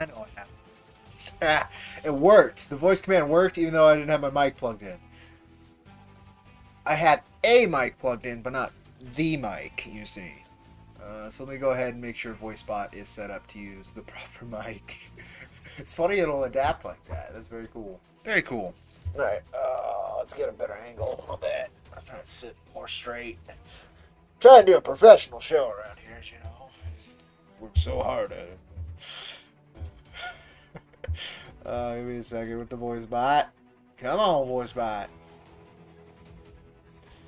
I know what happened. It worked. The voice command worked even though I didn't have my mic plugged in. I had a mic plugged in, but not the mic, you see. So let me go ahead and make sure VoiceBot is set up to use the proper mic. It's funny it'll adapt like that. That's very cool. Very cool. Alright, let's get a better angle a little bit. I'm trying to sit more straight. Try to do a professional show around here, as you know. Worked so hard at it. Give me a second with the voice bot. Come on, voice bot.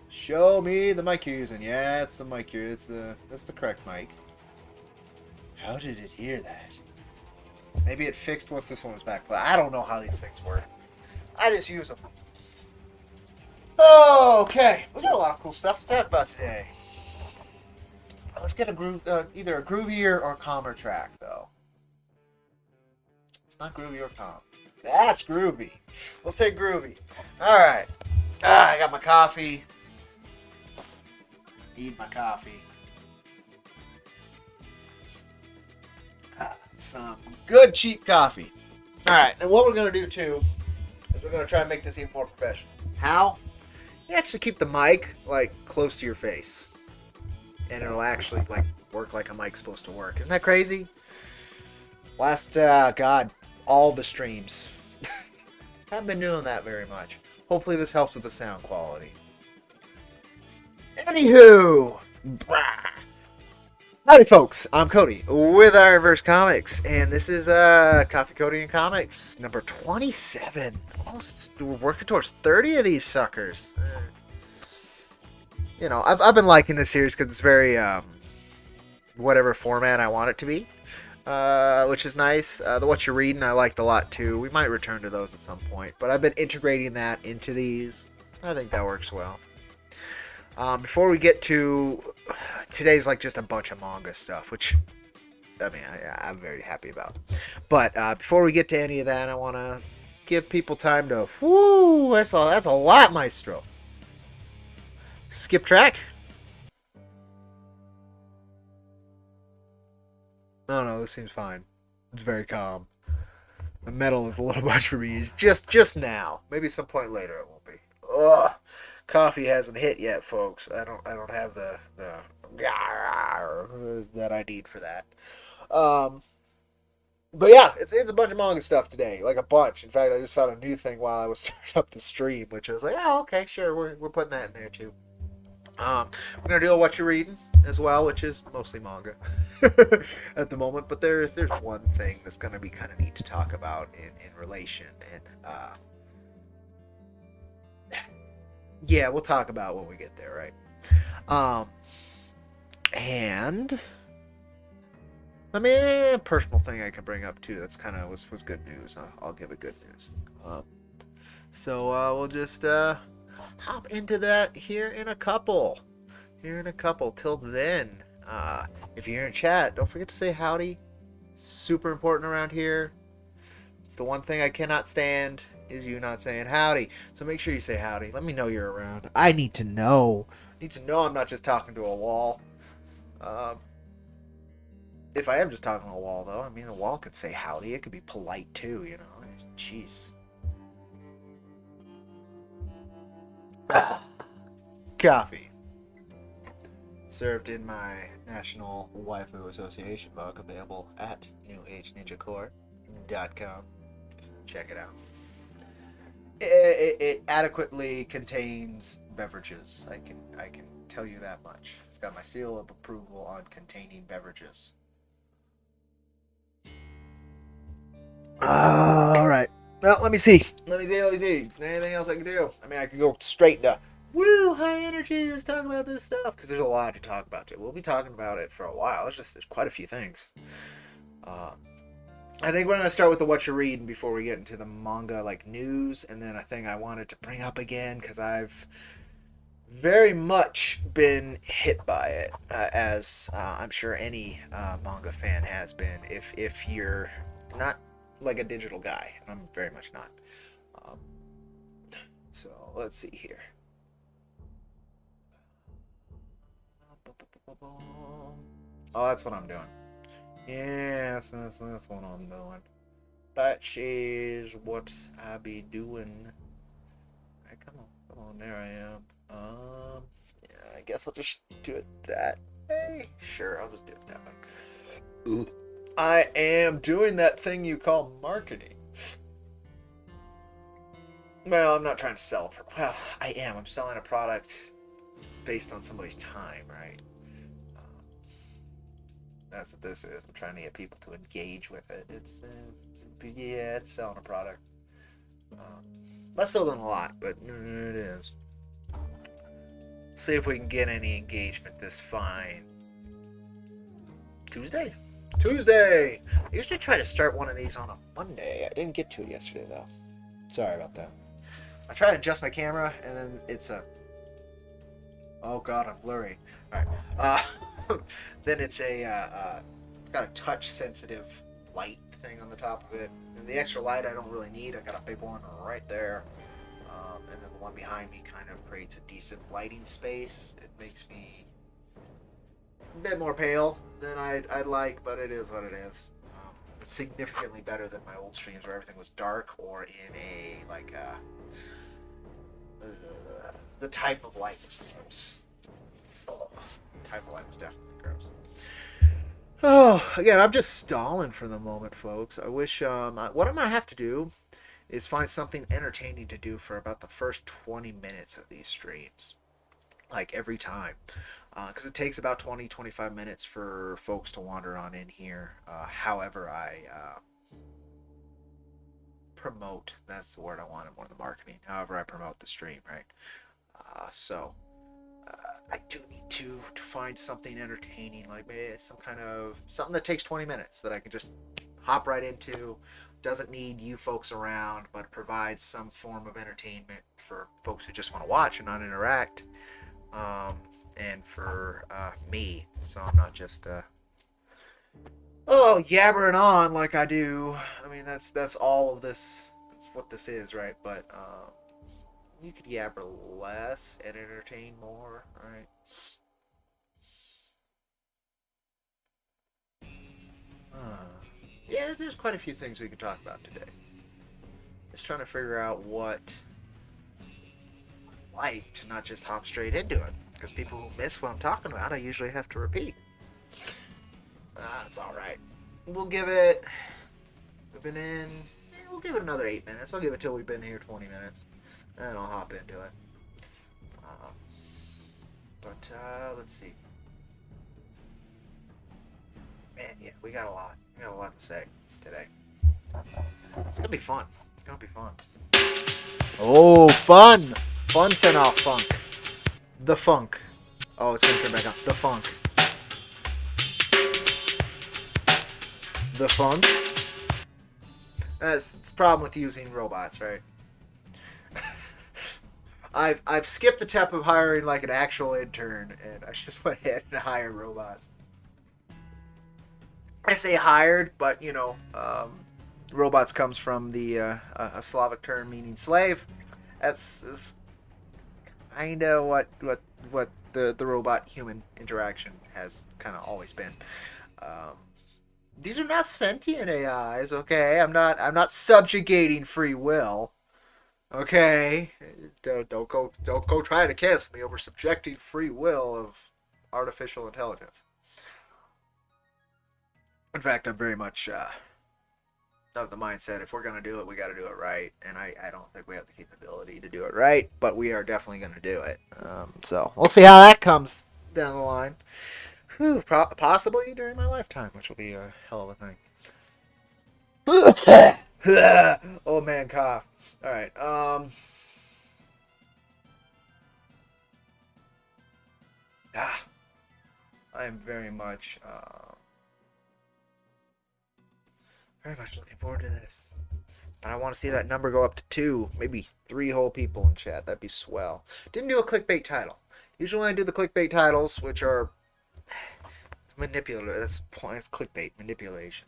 Show me the mic you're using. Yeah, it's the mic you're. That's the correct mic. How did it hear that? Maybe it fixed once this one was back. I don't know how these things work. I just use them. Okay, we got a lot of cool stuff to talk about today. Let's get a groove, either a groovier or calmer track, though. It's not groovy or calm. That's groovy. We'll take groovy. All right. I got my coffee. Need my coffee. Some good cheap coffee. All right, and what we're gonna do too is we're gonna try and make this even more professional. How? You actually keep the mic like close to your face, and it'll actually like work like a mic's supposed to work. Isn't that crazy? Last God, all the streams. Haven't been doing that very much. Hopefully this helps with the sound quality. Anywho, howdy folks, I'm Cody with IronVerse Comics, and this is Coffee Cody and Comics number 27. Almost, we're working towards 30 of these suckers. You know, I've been liking this series because it's very whatever format I want it to be, which is nice. The What You're Reading I liked a lot too. We might return to those at some point, but I've been integrating that into these. I think that works well. Before we get to today's, like just a bunch of manga stuff, which I mean I'm very happy about. But before we get to any of that, I want to give people time to. Whoo, that's a lot, Maestro. Skip track. No, this seems fine. It's very calm. The metal is a little much for me. Just now. Maybe some point later it won't be. Ugh. Coffee hasn't hit yet, folks. I don't have the that I need for that. But yeah, it's a bunch of manga stuff today, like a bunch. In fact, I just found a new thing while I was starting up the stream, which I was like, oh, okay, sure, we're putting that in there too. We're gonna do a What You're Reading as well, which is mostly manga at the moment. But there's one thing that's gonna be kind of neat to talk about in relation, and yeah, we'll talk about when we get there, right? And I mean, a personal thing I can bring up too. That's kind of was good news. I'll give it good news. So we'll just hop into that here in a couple. Till then, if you're in chat, don't forget to say howdy. Super important around here. It's the one thing I cannot stand is you not saying howdy. So make sure you say howdy. Let me know you're around. I need to know. I'm not just talking to a wall. If I am just talking to a wall, though, I mean, the wall could say howdy. It could be polite, too, you know. Jeez. Coffee. Served in my National Waifu Association mug, available at newageninjacore.com. Check it out. It adequately contains beverages. I can tell you that much. It's got my seal of approval on containing beverages. All right. Well, let me see. Anything else I can do? I mean, I could go straight to woo, high energy. Let's talk about this stuff because there's a lot to talk about too. We'll be talking about it for a while. There's quite a few things. I think we're going to start with the What You're Reading before we get into the manga like news, and then a thing I wanted to bring up again because I've very much been hit by it, as I'm sure any manga fan has been. If you're not like a digital guy, and I'm very much not. So let's see here. Oh, that's what I'm doing. Yes, that's what I'm doing. That is what I be doing. Alright, come on, there I am. Yeah, I guess I'll just do it that way. Sure, I'll just do it that way. Ooh. I am doing that thing you call marketing. Well, I'm not trying to sell. Well, I am. I'm selling a product based on somebody's time, right? That's what this is. I'm trying to get people to engage with it. Yeah, it's selling a product. Um, Less so than a lot, but it is. See if we can get any engagement this fine Tuesday. Tuesday. I usually try to start one of these on a Monday. I didn't get to it yesterday though. Sorry about that. I try to adjust my camera and then it's a. Oh god, I'm blurry. All right. Then it's it's got a touch sensitive light thing on the top of it. And the extra light I don't really need. I got a big one right there. And then the one behind me kind of creates a decent lighting space. It makes me a bit more pale than I'd like, but it is what it is. It's significantly better than my old streams where everything was dark or in a the type of light was gross. Oh, the type of light was definitely gross. Oh, again, I'm just stalling for the moment, folks. I wish what I'm gonna have to do is find something entertaining to do for about the first 20 minutes of these streams, like every time, because it takes about 20-25 minutes for folks to wander on in here. However I promote, that's the word I wanted more than marketing, however I promote the stream, right? So I do need to find something entertaining, like maybe some kind of something that takes 20 minutes that I can just hop right into. Doesn't need you folks around, but provides some form of entertainment for folks who just want to watch and not interact, and for me, so I'm not just yabbering on like I do. I mean, that's all of this. That's what this is, right? But you could yabber less and entertain more, right? Uh, yeah, there's quite a few things we could talk about today. Just trying to figure out what I'd like to not just hop straight into it, because people who miss what I'm talking about, I usually have to repeat. It's all right. We'll give it. We've been in. We'll give it another 8 minutes. I'll give it till we've been here 20 minutes, and then I'll hop into it. But let's see. Man, yeah, we got a lot. We got a lot to say today. It's gonna be fun. It's gonna be fun. Oh, fun! Fun sent off funk. The funk. Oh, it's gonna turn back on. The funk. The funk. That's the problem with using robots, right? I've skipped the step of hiring like an actual intern, and I just went ahead and hired robots. I say hired, but robots comes from the a Slavic term meaning slave. That's kind of what the robot human interaction has kind of always been. These are not sentient AIs, okay? I'm not subjugating free will. Okay, don't go trying to cancel me over subjecting free will of artificial intelligence. In fact, I'm very much of the mindset if we're gonna do it, we got to do it right, and I don't think we have the capability to do it right, but we are definitely gonna do it. So we'll see how that comes down the line. Whew, possibly during my lifetime, which will be a hell of a thing. Old man cough. All right. I am very much looking forward to this. And I want to see that number go up to 2, maybe 3 whole people in chat. That'd be swell. Didn't do a clickbait title. Usually when I do the clickbait titles, which are manipulative, that's clickbait manipulation.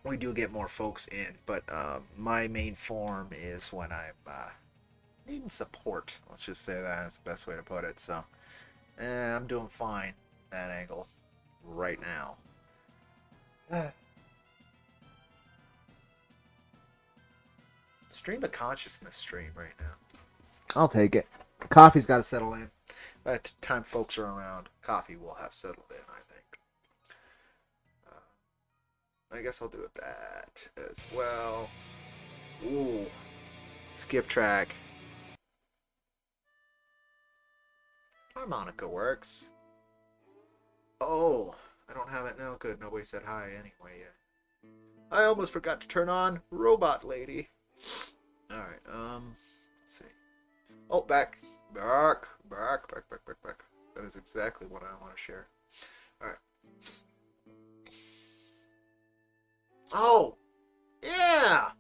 We do get more folks in, but my main form is when I'm needing support. Let's just say that's the best way to put it. So I'm doing fine that angle right now. Stream of consciousness stream right now. I'll take it. Coffee's got to settle in. By the time folks are around, coffee will have settled in, I think. I guess I'll do it that as well. Ooh. Skip track. Harmonica works. Oh, I don't have it now. Good, nobody said hi anyway yet. I almost forgot to turn on Robot Lady. Alright, let's see. Oh, back. Back. That is exactly what I want to share. Alright. Oh! Yeah!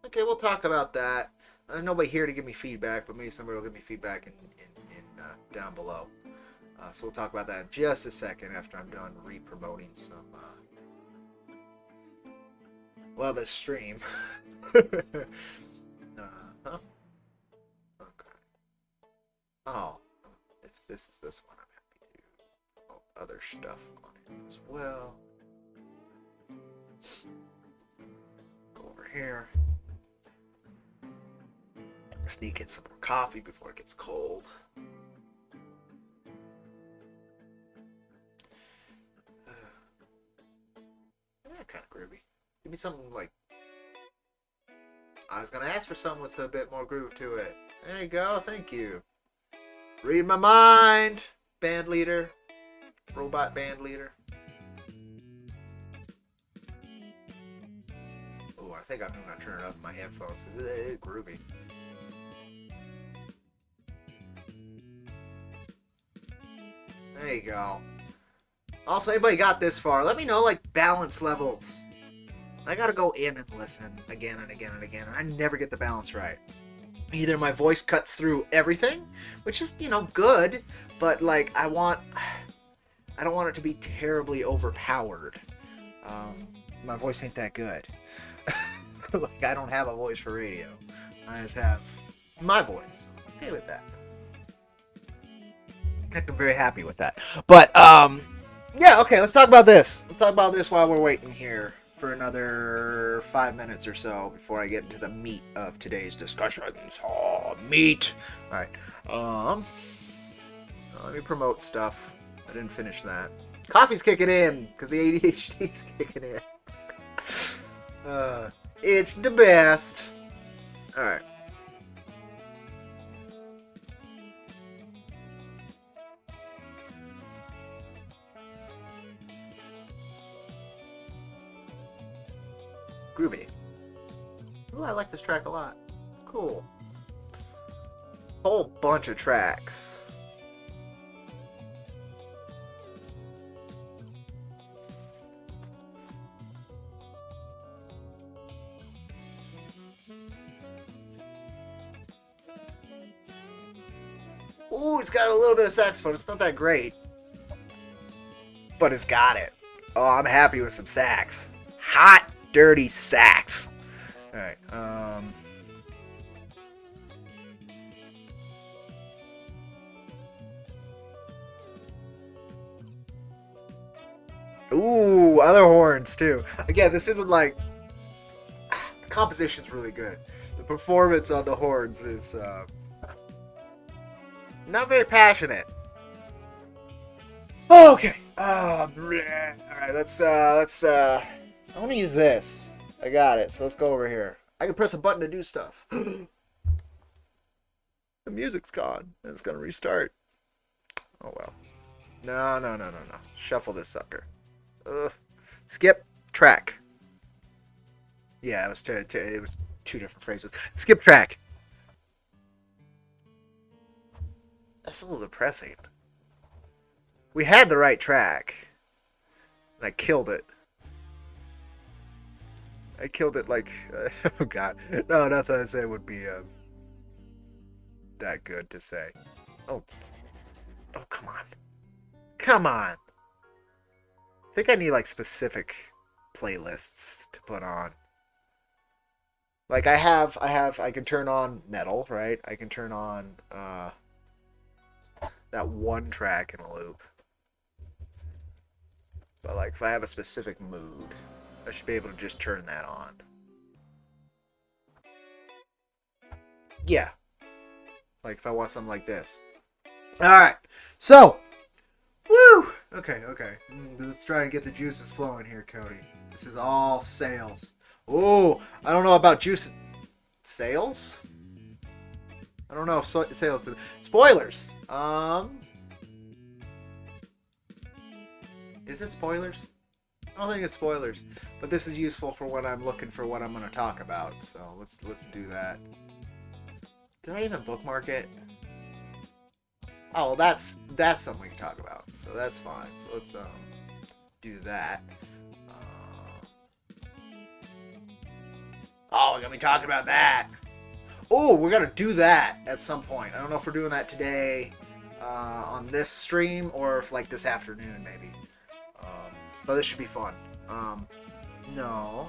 Okay, we'll talk about that. There's nobody here to give me feedback, but maybe somebody will give me feedback in down below. So we'll talk about that in just a second after I'm done re-promoting some, well, this stream. Okay. Oh, if this is this one, I'm happy to promote other stuff on it as well. Go over here. Sneak in some more coffee before it gets cold. Yeah, kind of groovy. Give me something like... I was going to ask for something with a bit more groove to it. There you go, thank you. Read my mind, band leader. Robot band leader. Oh, I think I'm going to turn it up in my headphones because it's groovy. There you go. Also, anybody got this far, let me know, like, balance levels. I gotta go in and listen again and again and again, and I never get the balance right. Either my voice cuts through everything, which is, you know, good, but, like, I don't want it to be terribly overpowered. My voice ain't that good. Like, I don't have a voice for radio. I just have my voice. I'm okay with that. I'm very happy with that. But, yeah, okay, let's talk about this. Let's talk about this while we're waiting here for another 5 minutes or so before I get into the meat of today's discussions. Oh, meat! Alright, let me promote stuff. I didn't finish that. Coffee's kicking in, because the ADHD's kicking in. It's the best. Alright. Groovy. Ooh, I like this track a lot. Cool. Whole bunch of tracks. Ooh, it's got a little bit of saxophone. It's not that great, but it's got it. Oh, I'm happy with some sax. Hot, dirty sax. Alright, ooh, other horns too. Again, this isn't like... The composition's really good. The performance on the horns is not very passionate. Okay. Alright, let's I want to use this. I got it, so let's go over here. I can press a button to do stuff. The music's gone, and it's gonna restart. Oh well. No. Shuffle this sucker. Skip track. Yeah, it was two different phrases. Skip track. That's a little depressing. We had the right track, and I killed it. I killed it like, oh god. No, nothing I say would be that good to say. Oh, come on. Come on. I think I need like specific playlists to put on. Like I can turn on metal, right? I can turn on that one track in a loop. But like if I have a specific mood, I should be able to just turn that on. Yeah. Like if I want something like this. Alright. So. Woo! Okay. Let's try and get the juices flowing here, Cody. This is all sales. Oh, I don't know about juice. Sales? I don't know if sales. Spoilers. Is it spoilers? I don't think it's spoilers, but this is useful for what I'm looking for, what I'm going to talk about. So let's do that. Did I even bookmark it? Oh, that's something we can talk about. So that's fine. So let's do that. Oh, we're gonna be talking about that. Oh, we're gonna do that at some point. I don't know if we're doing that today on this stream or if like this afternoon maybe. But this should be fun. No.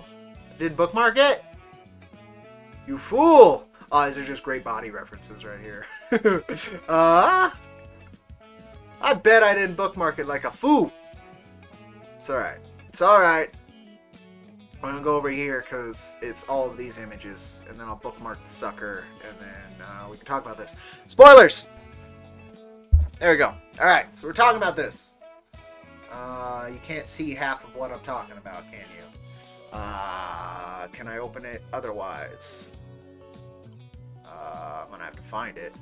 Did bookmark it? You fool! Oh, these are just great body references right here. I bet I didn't bookmark it like a fool. It's alright. It's alright. I'm gonna go over here because it's all of these images, and then I'll bookmark the sucker, and then we can talk about this. Spoilers! There we go. Alright, so we're talking about this. You can't see half of what I'm talking about, can you? Can I open it otherwise? I'm gonna have to find it.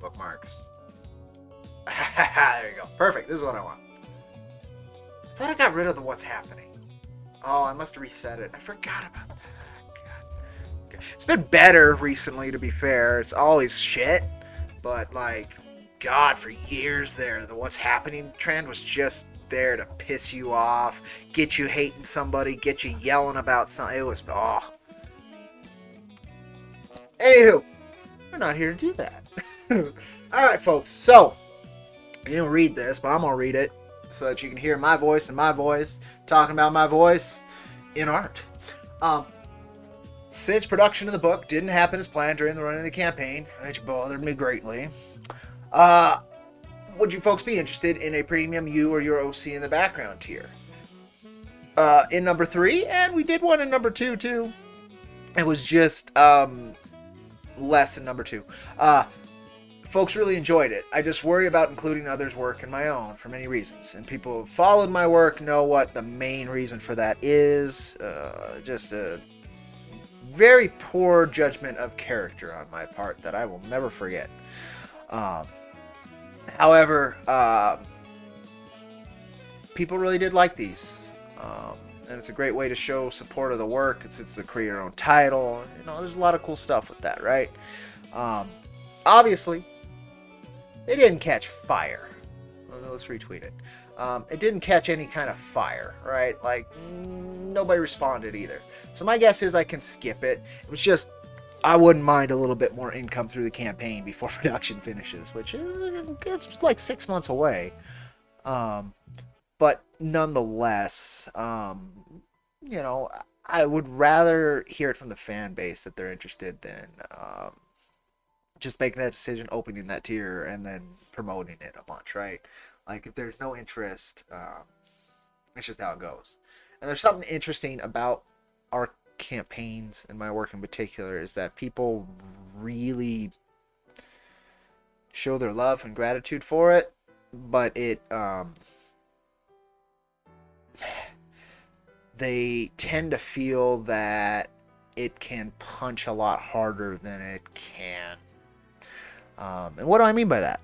Bookmarks. There you go. Perfect. This is what I want. I thought I got rid of the what's happening. Oh, I must have reset it. I forgot about that. God. Okay. It's been better recently, to be fair. It's always shit. But, like, God, for years there, the what's happening trend was just there to piss you off, get you hating somebody, get you yelling about something. It was, oh. Anywho, we're not here to do that. Alright, folks. So, you don't read this, but I'm going to read it so that you can hear my voice and my voice talking about my voice in art. Since production of the book didn't happen as planned during the run of the campaign, which bothered me greatly, would you folks be interested in a premium you or your OC in the background tier? In number 3, and we did one in number 2 too. It was just less in number 2. Folks really enjoyed it. I just worry about including others' work in my own for many reasons. And people who have followed my work know what the main reason for that is. Just a very poor judgment of character on my part that I will never forget. However, people really did like these. And it's a great way to show support of the work. It's a create your own title. You know, there's a lot of cool stuff with that, right? Obviously, it didn't catch fire. Let's retweet it. It didn't catch any kind of fire, right? Like, nobody responded either. So my guess is I can skip it. It was just, I wouldn't mind a little bit more income through the campaign before production finishes, which is, it's like 6 months away. But nonetheless, you know, I would rather hear it from the fan base that they're interested than just making that decision, opening that tier, and then promoting it a bunch, right? Like, if there's no interest, it's just how it goes. And there's something interesting about our campaigns, and my work in particular, is that people really show their love and gratitude for it, but it, they tend to feel that it can punch a lot harder than it can. And what do I mean by that?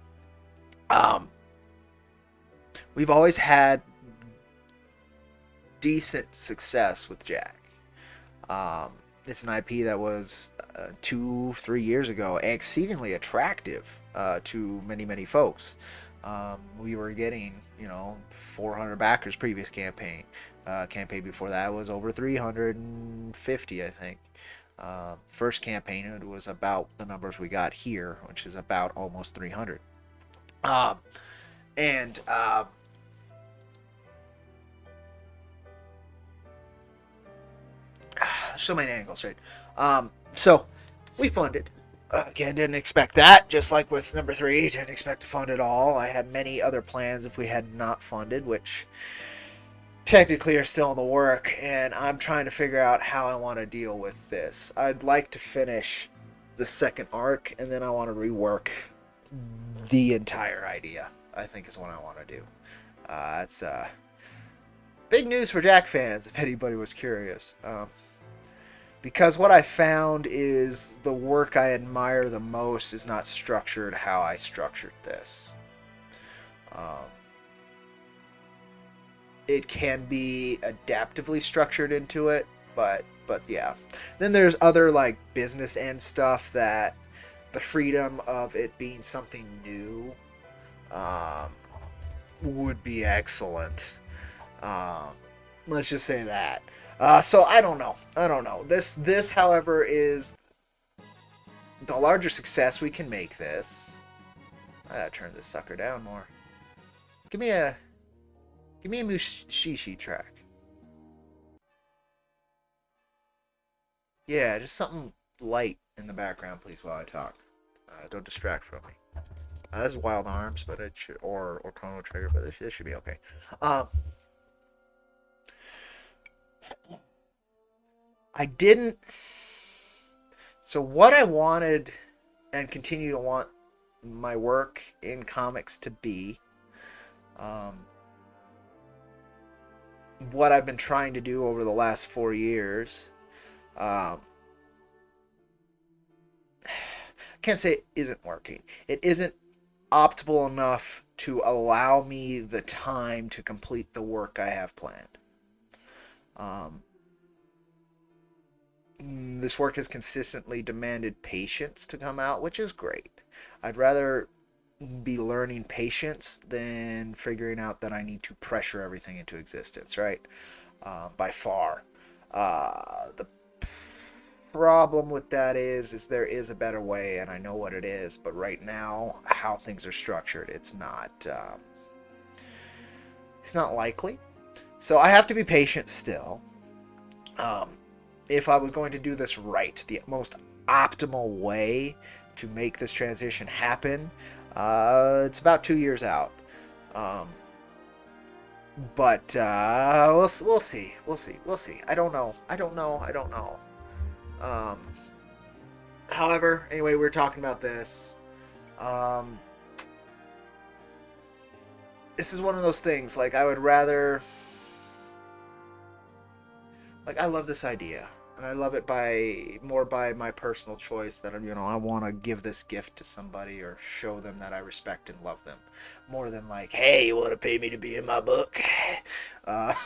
We've always had decent success with Jack. It's an IP that was 2-3 years ago exceedingly attractive to many folks. We were getting, 400 backers previous campaign. Campaign before that was over 350, I think. First campaign, it was about the numbers we got here, which is about almost 300. So many angles, right? So we funded. Again, didn't expect that. Just like with number 3, didn't expect to fund it all. I had many other plans if we had not funded, which technically are still in the work, and I'm trying to figure out how I want to deal with this. I'd like to finish the second arc, and then I want to rework the entire idea. I think is what I want to do. It's big news for Jack fans, if anybody was curious. Because what I found is the work I admire the most is not structured how I structured this. It can be adaptively structured into it, but yeah. Then there's other like business end stuff that the freedom of it being something new would be excellent. Let's just say that. So I don't know. This, however, is the larger success we can make this. I gotta turn this sucker down more. Give me a Mushishi track. Yeah, just something light in the background, please, while I talk. Don't distract from me. This is Wild Arms, but it should, or Chrono Trigger, but this should be okay. I didn't. So what I wanted, and continue to want my work in comics to be, what I've been trying to do over the last 4 years. Can't say it isn't working. It isn't optimal enough to allow me the time to complete the work I have planned. This work has consistently demanded patience to come out, which is great. I'd rather be learning patience than figuring out that I need to pressure everything into existence, right? By far. The problem with that is there is a better way, and I know what it is, but right now, how things are structured, it's not likely. So I have to be patient still. If I was going to do this right, the most optimal way to make this transition happen, it's about 2 years out. But we'll see. I don't know. However, anyway, we're talking about this. This is one of those things, like, I would rather, like, I love this idea, and I love it more by my personal choice that, I want to give this gift to somebody or show them that I respect and love them, more than like, hey, you want to pay me to be in my book? But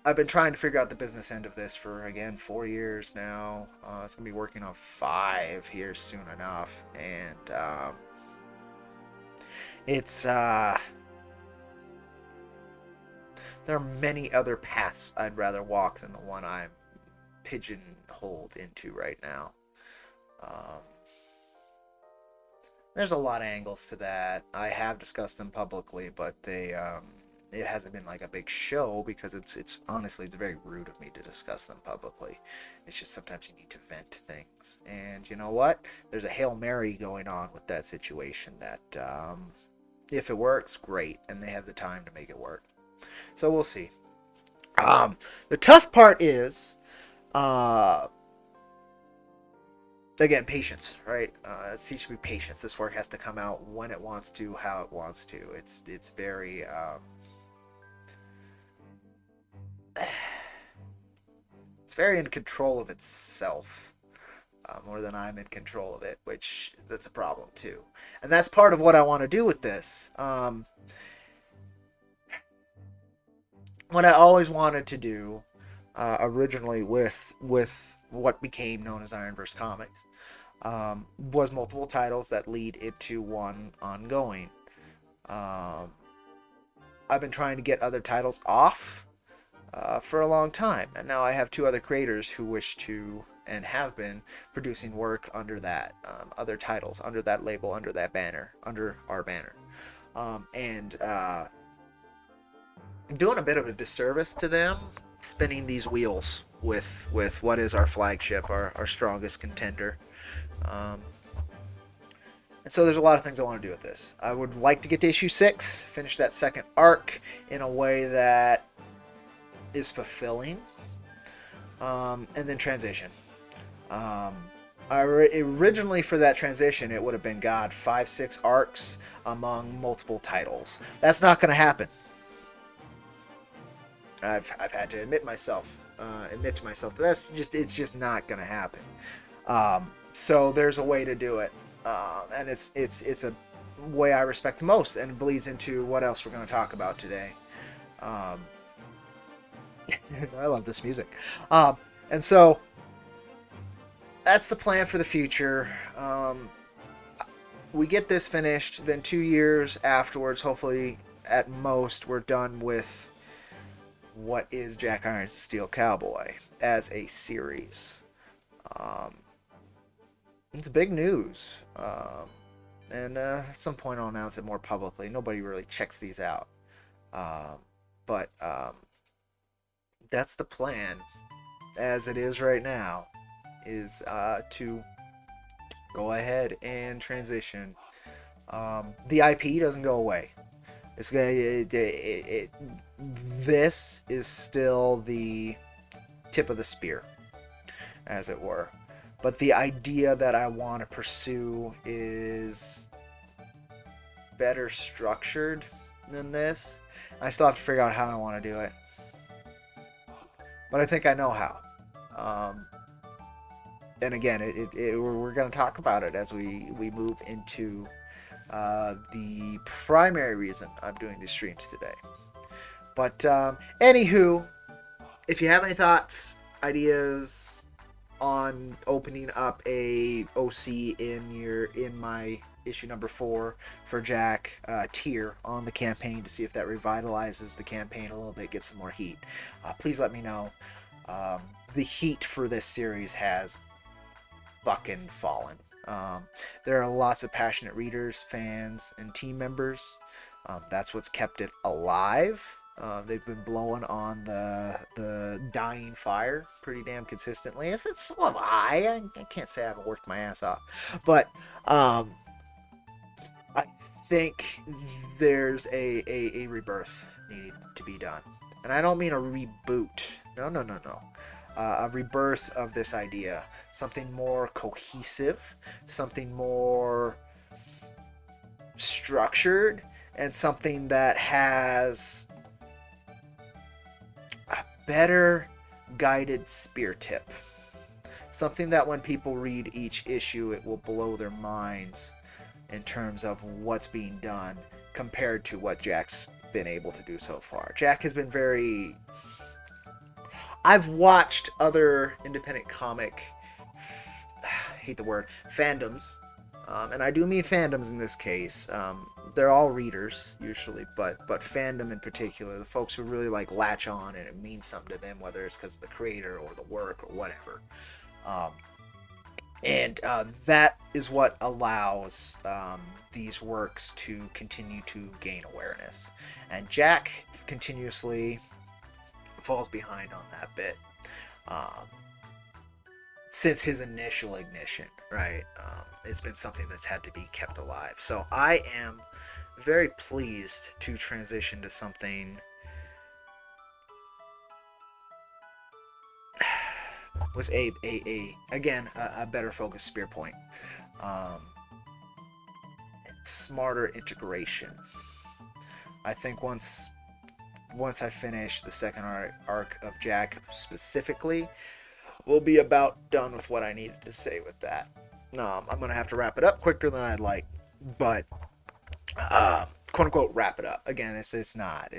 I've been trying to figure out the business end of this for, again, 4 years now. It's going to be working on 5 here soon enough. And there are many other paths I'd rather walk than the one I'm pigeonholed into right now. There's a lot of angles to that. I have discussed them publicly, but it hasn't been like a big show because it's honestly, it's very rude of me to discuss them publicly. It's just sometimes you need to vent things, and you know what? There's a Hail Mary going on with that situation that if it works, great, and they have the time to make it work. So we'll see. The tough part is, again, patience, right? It's teaching me patience. This work has to come out when it wants to, how it wants to. It's very it's very in control of itself, more than I'm in control of it, which that's a problem too. And that's part of what I want to do with this. What I always wanted to do, originally with what became known as IronVerse Comics, was multiple titles that lead into one ongoing. I've been trying to get other titles off for a long time, and now I have 2 other creators who wish to and have been producing work under that, other titles, under that label, under that banner, under our banner. And I'm doing a bit of a disservice to them, spinning these wheels with what is our flagship, our strongest contender. And so there's a lot of things I want to do with this. I would like to get to issue 6, finish that second arc in a way that is fulfilling. and then transition. Um, Originally for that transition, it would have been 5-6 arcs among multiple titles. That's not going to happen. I've had to admit to myself that it's just not going to happen. So there's a way to do it, and it's a way I respect the most, and it bleeds into what else we're going to talk about today. I love this music, and so that's the plan for the future. We get this finished, then 2 years afterwards, hopefully at most, we're done with what is Jack Irons' Steel Cowboy as a series. It's big news. And at some point I'll announce it more publicly. Nobody really checks these out. But that's the plan as it is right now, is to go ahead and transition. The IP doesn't go away. It's gonna. This is still the tip of the spear, as it were. But the idea that I want to pursue is better structured than this. I still have to figure out how I want to do it. But I think I know how. And again, we're going to talk about it as we move into the primary reason I'm doing these streams today. But anywho, if you have any thoughts, ideas on opening up a OC in my issue number 4 for Jack tier on the campaign to see if that revitalizes the campaign a little bit, get some more heat, please let me know. The heat for this series has fucking fallen. There are lots of passionate readers, fans, and team members. That's what's kept it alive. They've been blowing on the dying fire pretty damn consistently. I said, so have I. I can't say I haven't worked my ass off. But I think there's a rebirth needing to be done. And I don't mean a reboot. No. A rebirth of this idea. Something more cohesive. Something more structured. And something that has a better guided spear tip. Something that when people read each issue, it will blow their minds in terms of what's being done compared to what Jack's been able to do so far. Jack has been very... I've watched other independent comic, hate the word, fandoms, and I do mean fandoms in this case. They're all readers usually, but fandom in particular, the folks who really like latch on and it means something to them, whether it's because of the creator or the work or whatever. And that is what allows these works to continue to gain awareness. And Jack continuously falls behind on that bit since his initial ignition, right? It's been something that's had to be kept alive. So I am very pleased to transition to something with a better focused spear point. Smarter integration. I think once I finish the second arc of Jack specifically, we'll be about done with what I needed to say with that. I'm going to have to wrap it up quicker than I'd like, but quote unquote wrap it up. Again, it's not,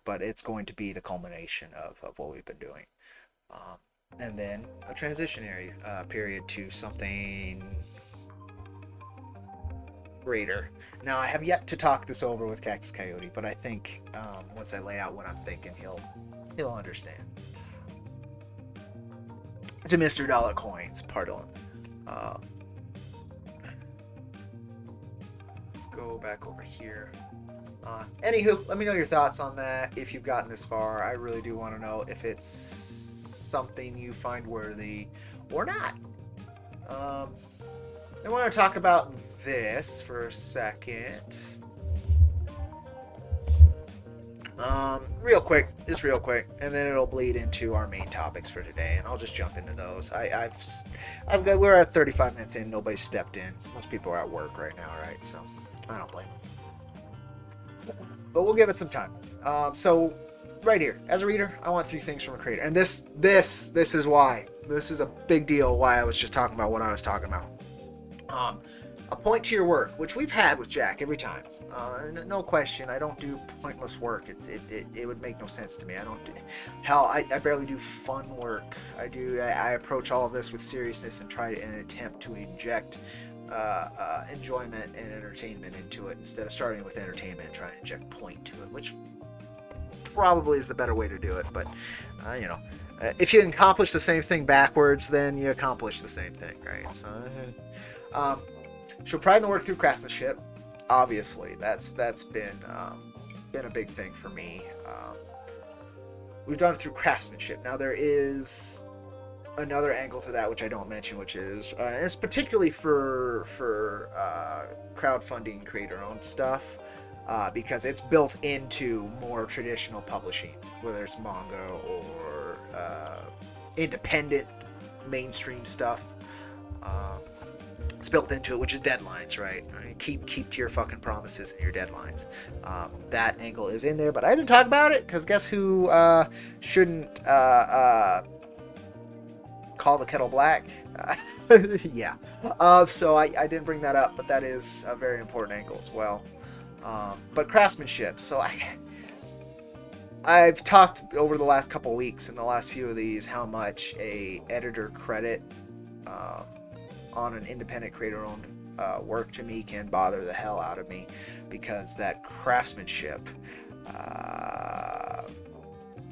but it's going to be the culmination of what we've been doing. And then a transitionary period to something greater. Now, I have yet to talk this over with Cactus Coyote, but I think once I lay out what I'm thinking, he'll understand. To Mr. Dollar Coins, pardon. Let's go back over here. Anywho, let me know your thoughts on that if you've gotten this far. I really do want to know if it's something you find worthy or not. I want to talk about this for a second. Real quick, just real quick, and then it'll bleed into our main topics for today, and I'll just jump into those. I've got, we're at 35 minutes in, nobody's stepped in. Most people are at work right now, right? So I don't blame them. But we'll give it some time. So right here, as a reader, I want 3 things from a creator, and this is why. This is a big deal. Why I was just talking about what I was talking about. A point to your work, which we've had with Jack every time. No question, I don't do pointless work. It would make no sense to me. I don't do, hell, I barely do fun work. I approach all of this with seriousness and try to, in an attempt to inject enjoyment and entertainment into it, instead of starting with entertainment and trying to inject point to it, which probably is the better way to do it. But if you accomplish the same thing backwards, then you accomplish the same thing, right? So show pride in the work through craftsmanship. Obviously, that's been a big thing for me. We've done it through craftsmanship. Now there is another angle to that which I don't mention, which is and it's particularly for crowdfunding creator-owned stuff, because it's built into more traditional publishing, whether it's manga or independent mainstream stuff. It's built into it, which is deadlines, right? Keep to your fucking promises and your deadlines. That angle is in there, but I didn't talk about it because guess who shouldn't call the kettle black? Yeah. So I didn't bring that up, but that is a very important angle as well. But craftsmanship. So I've talked over the last couple weeks, in the last few of these, how much a editor credit on an independent creator-owned work to me can bother the hell out of me, because that craftsmanship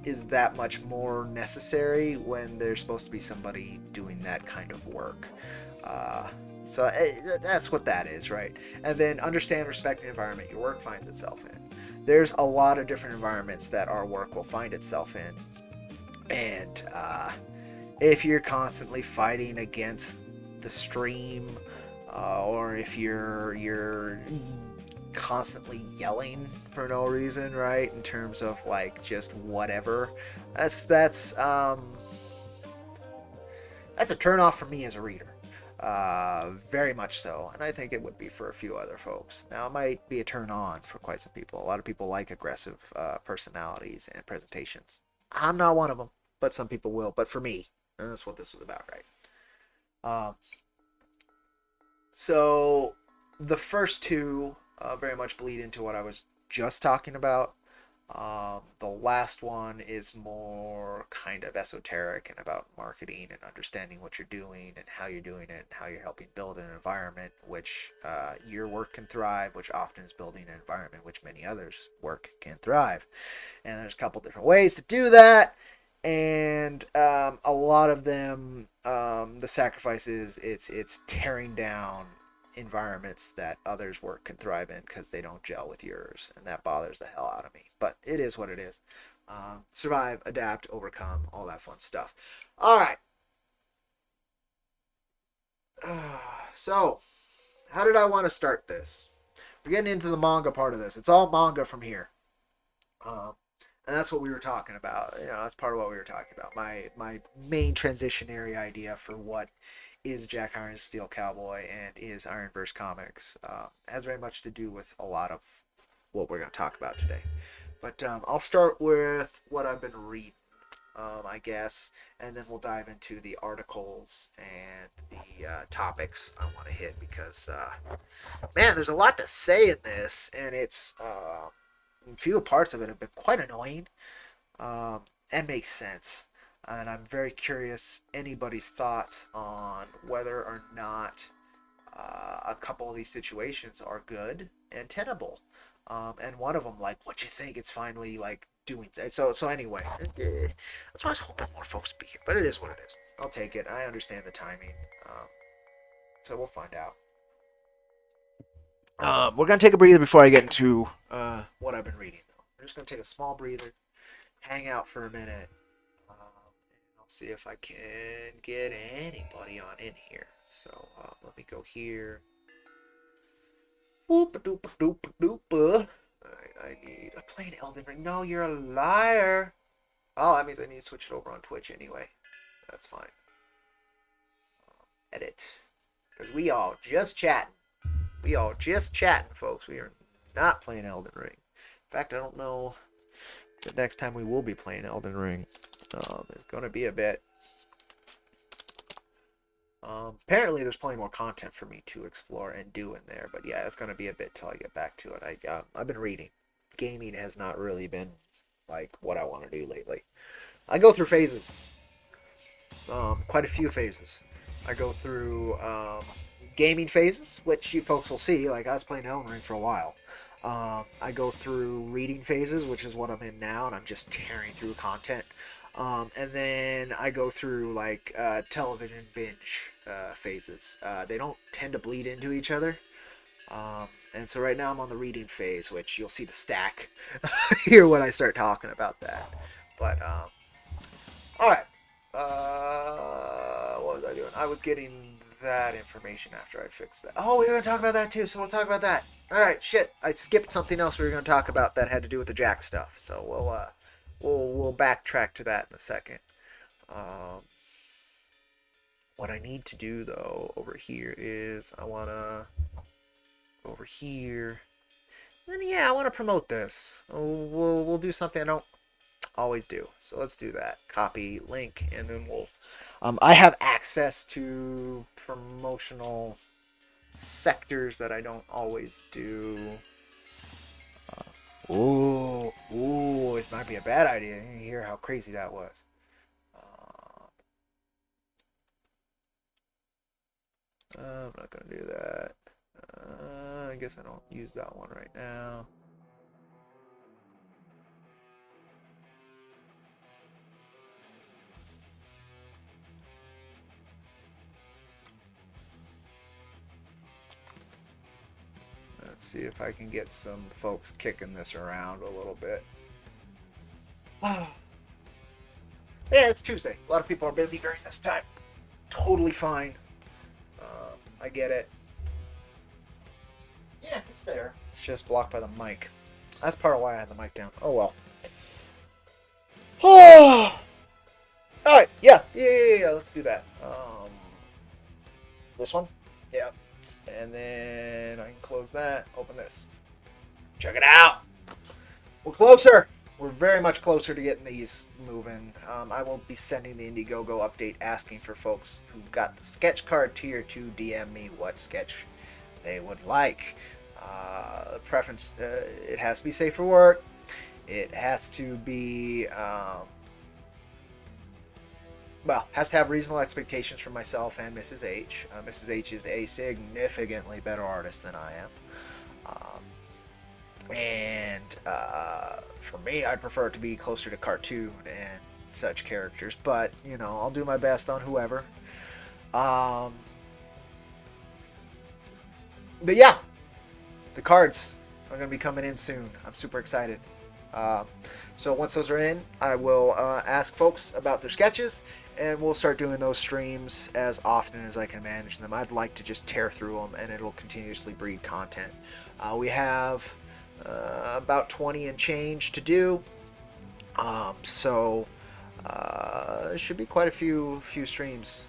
is that much more necessary when there's supposed to be somebody doing that kind of work. So that's what that is, right? And then understand, respect the environment your work finds itself in. There's a lot of different environments that our work will find itself in, and if you're constantly fighting against the stream, or if you're constantly yelling for no reason, right? In terms of like just whatever, that's a turn off for me as a reader, very much so, and I think it would be for a few other folks. Now it might be a turn on for quite some people. A lot of people like aggressive personalities and presentations. I'm not one of them, but some people will. But for me, and that's what this was about, right? So the first two very much bleed into what I was just talking about. The last one is more kind of esoteric and about marketing and understanding what you're doing and how you're doing it and how you're helping build an environment which your work can thrive, which often is building an environment which many others' work can thrive. And there's a couple different ways to do that. And a lot of them, the sacrifice is it's tearing down environments that others' work can thrive in because they don't gel with yours, and that bothers the hell out of me. But it is what it is. Survive, adapt, overcome, all that fun stuff. All right. So, how did I want to start this? We're getting into the manga part of this. It's all manga from here. And that's what we were talking about. That's part of what we were talking about. My main transitionary idea for what is Jack Iron Steel Cowboy and is IronVerse Comics has very much to do with a lot of what we're going to talk about today. But I'll start with what I've been reading, I guess, and then we'll dive into the articles and the topics I want to hit, because, man, there's a lot to say in this, and it's... few parts of it have been quite annoying, and makes sense. And I'm very curious anybody's thoughts on whether or not a couple of these situations are good and tenable. And one of them, like, what you think it's finally like doing. So anyway, that's why I was hoping more folks would be here. But it is what it is. I'll take it. I understand the timing. So we'll find out. We're going to take a breather before I get into what I've been reading, though. I'm just going to take a small breather, hang out for a minute, and I'll see if I can get anybody on in here. So let me go here. Whoop-a-doop-a-doop-a-doop-a. I'm playing Elden Ring. No, you're a liar. Oh, that means I need to switch it over on Twitch anyway. That's fine. Edit. Because we all just chatting. We all just chatting, folks. We are not playing Elden Ring. In fact, I don't know the next time we will be playing Elden Ring. It's going to be a bit. Apparently, there's plenty more content for me to explore and do in there. But yeah, it's going to be a bit till I get back to it. I've been reading. Gaming has not really been like what I want to do lately. I go through phases. Quite a few phases. I go through gaming phases, which you folks will see. Like, I was playing Elden Ring for a while. I go through reading phases, which is what I'm in now, and I'm just tearing through content. And then I go through, like, television binge phases. They don't tend to bleed into each other. And so right now I'm on the reading phase, which you'll see the stack here when I start talking about that. But, alright. What was I doing? I was getting that information after I fixed that. Oh, we were going to talk about that too, so we'll talk about that. Alright, shit. I skipped something else we were going to talk about that had to do with the Jack stuff. So we'll backtrack to that in a second. What I need to do, though, over here is I want to go over here. And then, yeah, I want to promote this. We'll do something I don't always do. So let's do that. Copy, link, and then we'll... I have access to promotional sectors that I don't always do. Ooh, this might be a bad idea. You hear how crazy that was. I'm not going to do that. I guess I don't use that one right now. Let's see if I can get some folks kicking this around a little bit. Yeah, it's Tuesday. A lot of people are busy during this time. Totally fine. I get it. Yeah, it's there. It's just blocked by the mic. That's part of why I had the mic down. Oh, well. Alright, yeah. Let's do that. This one? Yeah. And then I can close that. Open this. Check it out. We're closer. We're very much closer to getting these moving. I will be sending the Indiegogo update asking for folks who got the sketch card tier to DM me what sketch they would like. Preference, it has to be safe for work. It has to be, has to have reasonable expectations from myself and Mrs. H. Mrs. H is a significantly better artist than I am. For me, I'd prefer it to be closer to cartoon and such characters, but, I'll do my best on whoever. But yeah, the cards are going to be coming in soon. I'm super excited. So once those are in, I will ask folks about their sketches, and we'll start doing those streams as often as I can manage them. I'd like to just tear through them, and it'll continuously breed content. We have about 20 and change to do, so it should be quite a few streams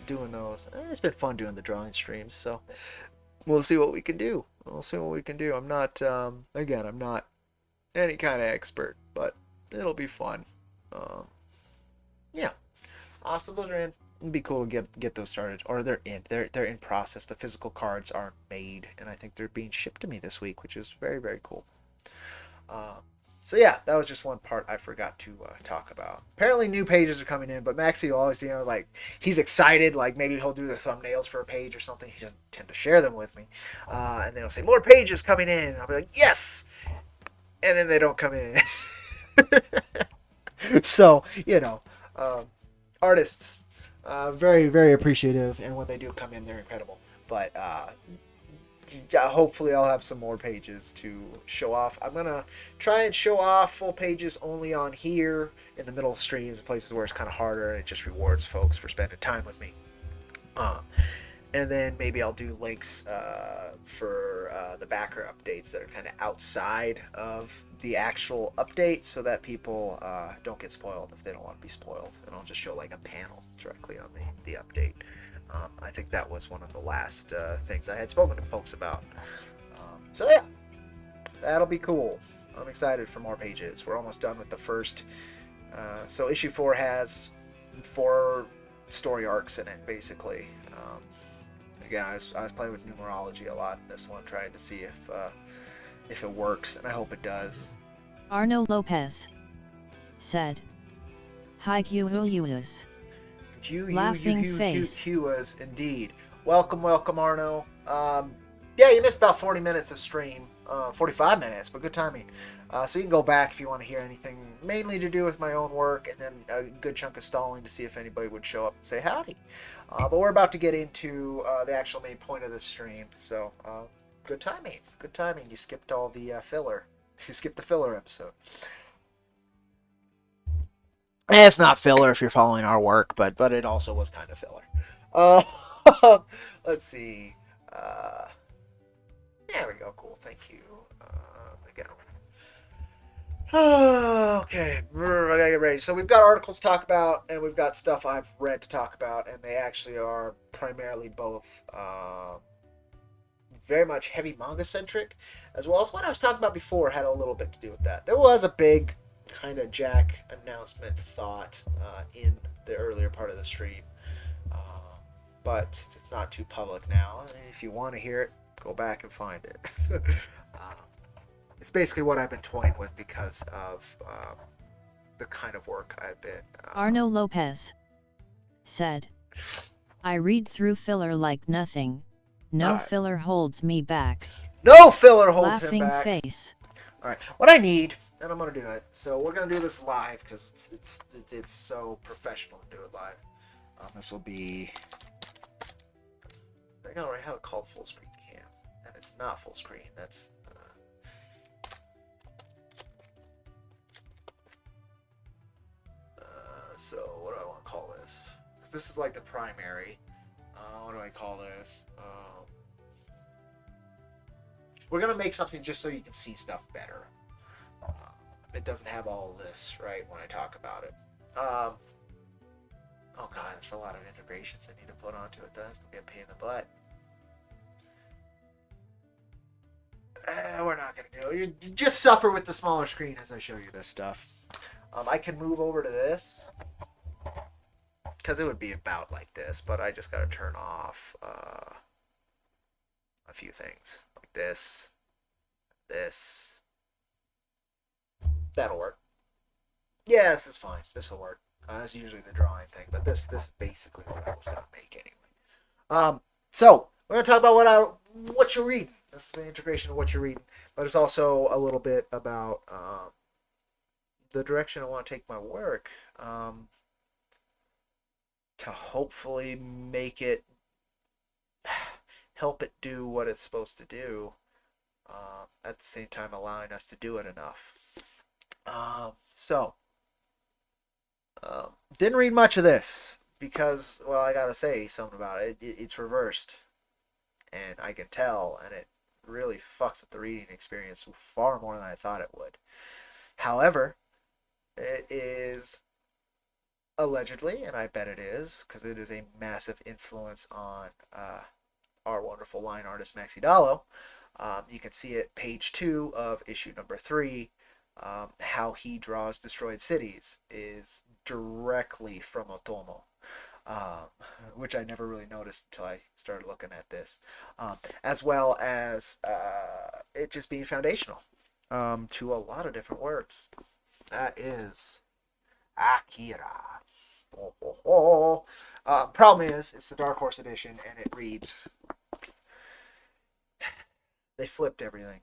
doing those. It's been fun doing the drawing streams, so we'll see what we can do. I'm not, again, I'm not any kind of expert, but it'll be fun. Yeah. So those are in. It'd be cool to get those started, or they're in process. The physical cards are made, and I think they're being shipped to me this week, which is very, very cool. So yeah, that was just one part I forgot to talk about. Apparently new pages are coming in, but Maxie will always, like, he's excited, like maybe he'll do the thumbnails for a page or something. He doesn't tend to share them with me. And then he'll say, more pages coming in. And I'll be like, yes! And then they don't come in. So, artists, very, very appreciative, and when they do come in, they're incredible. But hopefully I'll have some more pages to show off. I'm going to try and show off full pages only on here in the middle of streams and places where it's kind of harder, and it just rewards folks for spending time with me. And then maybe I'll do links for the backer updates that are kind of outside of the actual update so that people don't get spoiled if they don't want to be spoiled. And I'll just show like a panel directly on the update. I think that was one of the last things I had spoken to folks about. So yeah, that'll be cool. I'm excited for more pages. We're almost done with the first. So issue 4 has 4 story arcs in it, basically. Again, I was playing with numerology a lot in this one, trying to see if it works, and I hope it does. Arno Lopez said, "Hi Q-Huas." Laughing face. Huas, indeed. Welcome, Arno. Yeah, you missed about 40 minutes of stream. 45 minutes, but good timing. So you can go back if you want to hear anything mainly to do with my own work, and then a good chunk of stalling to see if anybody would show up and say howdy. But we're about to get into the actual main point of this stream, so good timing. Good timing. You skipped all the filler. You skipped the filler episode. It's not filler if you're following our work, but it also was kind of filler. Let's see. There we go. Cool. Thank you. Again. Okay. I gotta get ready. So we've got articles to talk about, and we've got stuff I've read to talk about, and they actually are primarily both very much heavy manga centric, as well as what I was talking about before had a little bit to do with that. There was a big kind of Jack announcement thought in the earlier part of the stream, but it's not too public now. If you want to hear it, go back and find it. It's basically what I've been toying with because of the kind of work I've been. Arno Lopez said, "I read through filler like nothing. No filler holds me back." No filler holds him back. Laughing face. All right, what I need, and I'm gonna do it. So we're gonna do this live because it's so professional to do it live. This will be. I think I already have it called full screen cam, and it's not full screen. That's. So what do I want to call this? Because this is like the primary. What do I call this? We're gonna make something just so you can see stuff better. It doesn't have all of this, right, when I talk about it. Oh god, there's a lot of integrations I need to put onto it. That's gonna be a pain in the butt. We're not gonna do it. You just suffer with the smaller screen as I show you this stuff. I can move over to this because it would be about like this, but I just gotta turn off a few things like this. That'll work. Yeah, this is fine. This will work. That's usually the drawing thing, but this is basically what I was gonna make anyway. So we're gonna talk about what you're reading. This is the integration of what you're reading, but it's also a little bit about the direction I want to take my work to hopefully make it help it do what it's supposed to do, at the same time allowing us to do it enough. Didn't read much of this because, well, I gotta say something about it. It's reversed, and I can tell, and it really fucks with the reading experience far more than I thought it would. However, it is allegedly, and I bet it is, because it is a massive influence on our wonderful line artist Maxi Dallo. You can see it page 2 of issue number 3. How he draws destroyed cities is directly from Otomo, which I never really noticed until I started looking at this, as well as it just being foundational to a lot of different works. That is Akira. Problem is, it's the Dark Horse edition, and it reads. They flipped everything.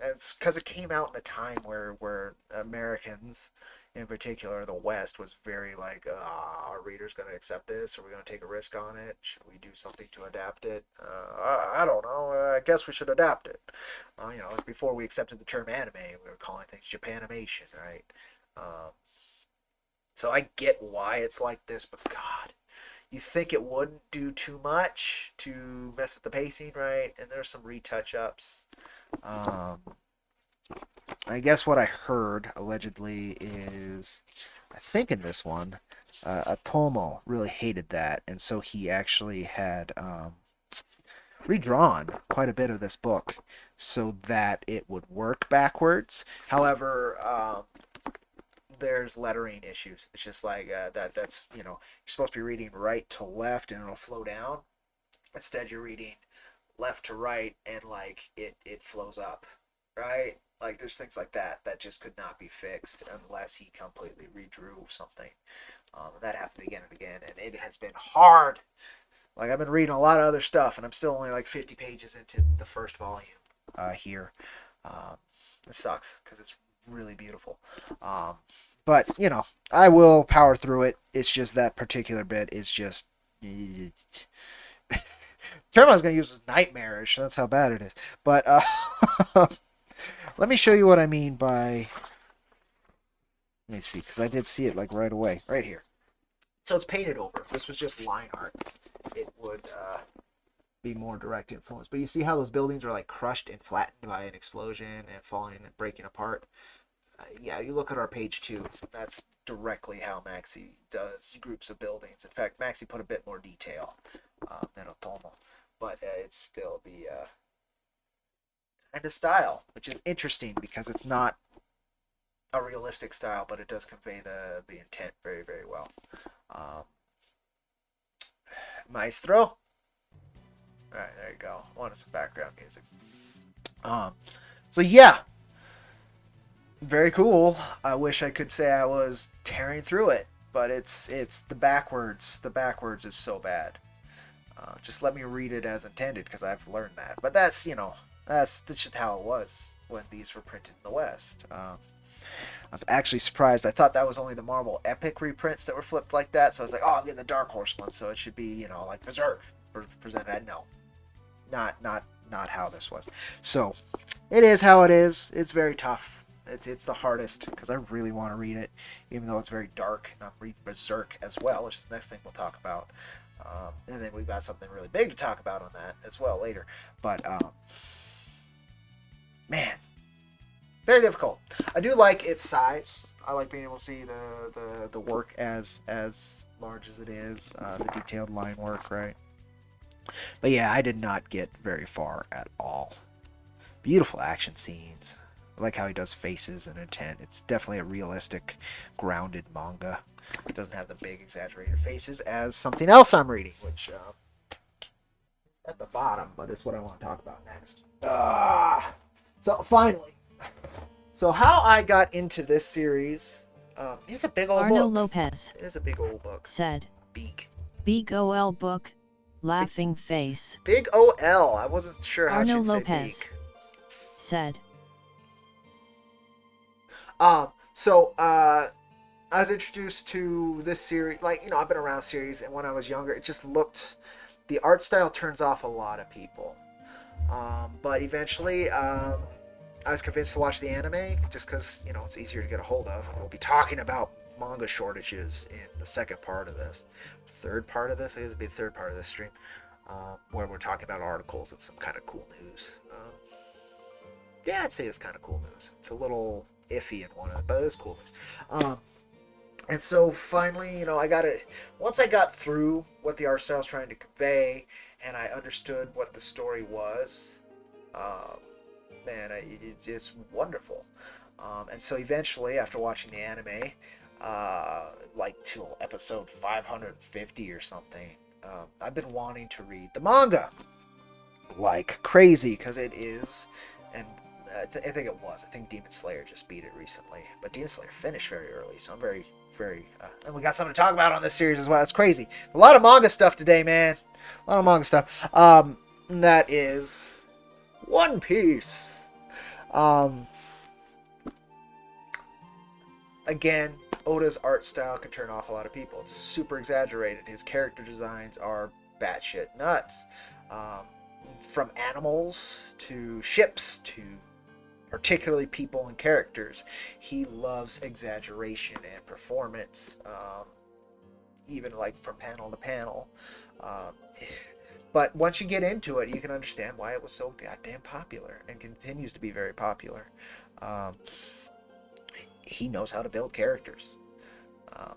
And it's because it came out in a time where Americans, in particular the West, was very like, our readers going to accept this? Are we going to take a risk on it? Should we do something to adapt it? I don't know. I guess we should adapt it. It was before we accepted the term anime. We were calling things Japanimation, right? So I get why it's like this, but God, you think it wouldn't do too much to mess with the pacing, right? And there's some retouch ups. Um, I guess what I heard allegedly is, I think in this one, Tomo really hated that, and so he actually had redrawn quite a bit of this book so that it would work backwards. However, there's lettering issues. It's just like that's you're supposed to be reading right to left and it'll flow down. Instead, you're reading left to right and like it flows up, right? Like there's things like that that just could not be fixed unless he completely redrew something. That happened again and again, and it has been hard. Like I've been reading a lot of other stuff, and I'm still only like 50 pages into the first volume here. It sucks because it's really beautiful. But I will power through it. It's just that particular bit is just. Term I was going to use was nightmarish. That's how bad it is. But let me show you what I mean by. Let me see, because I did see it like right away, right here. So it's painted over. If this was just line art, it would be more direct influence. But you see how those buildings are like crushed and flattened by an explosion and falling and breaking apart? Yeah, you look at our page 2. That's directly how Maxi does groups of buildings. In fact, Maxi put a bit more detail than Otomo. But it's still the kind of style, which is interesting because it's not a realistic style, but it does convey the intent very, very well. Maestro. Alright, there you go. Wanted some background music. So yeah. Very cool. I wish I could say I was tearing through it, but it's the backwards. The backwards is so bad. Just let me read it as intended because I've learned that. But that's that's just how it was when these were printed in the West. I'm actually surprised. I thought that was only the Marvel Epic reprints that were flipped like that. So I was like, oh, I'm getting the Dark Horse one, so it should be like Berserk presented. No, not how this was. So it is how it is. It's very tough. It's the hardest because I really want to read it, even though it's very dark. And I'm reading Berserk as well, which is the next thing we'll talk about. And then we've got something really big to talk about on that as well later. But man, very difficult. I do like its size. I like being able to see the work as large as it is, the detailed line work, right? But yeah, I did not get very far at all. Beautiful action scenes. I like how he does faces and intent. It's definitely a realistic, grounded manga. It doesn't have the big exaggerated faces as something else I'm reading, which is at the bottom, but it's what I want to talk about next. So finally. So how I got into this series, it's a big old Arno book. Lopez It is a big old book. said, Big OL book, laughing face. Big OL. I wasn't sure how Arno she'd say Lopez big. said, So I was introduced to this series, I've been around series, and when I was younger, it just looked, the art style turns off a lot of people. But eventually, I was convinced to watch the anime, just because, it's easier to get a hold of. We'll be talking about manga shortages in the second part of this. Third part of this? I guess it'll be the third part of this stream, where we're talking about articles and some kind of cool news. Yeah, I'd say it's kind of cool news. It's a little iffy in one of them, but it is cool news. And so finally, I got it. Once I got through what the art style was trying to convey, and I understood what the story was, man, it's just wonderful. And so eventually, after watching the anime, till episode 550 or something, I've been wanting to read the manga like crazy, because it is, and I think it was. I think Demon Slayer just beat it recently, but Demon Slayer finished very early, so I'm very, very. And we got something to talk about on this series as well. It's crazy. A lot of manga stuff today, man. A lot of manga stuff. That is One Piece. Again, Oda's art style can turn off a lot of people. It's super exaggerated. His character designs are batshit nuts. From animals to ships to particularly people and characters. He loves exaggeration and performance. even like from panel to panel. Um, but once you get into it, you can understand why it was so goddamn popular and continues to be very popular. Um, he knows how to build characters. Um,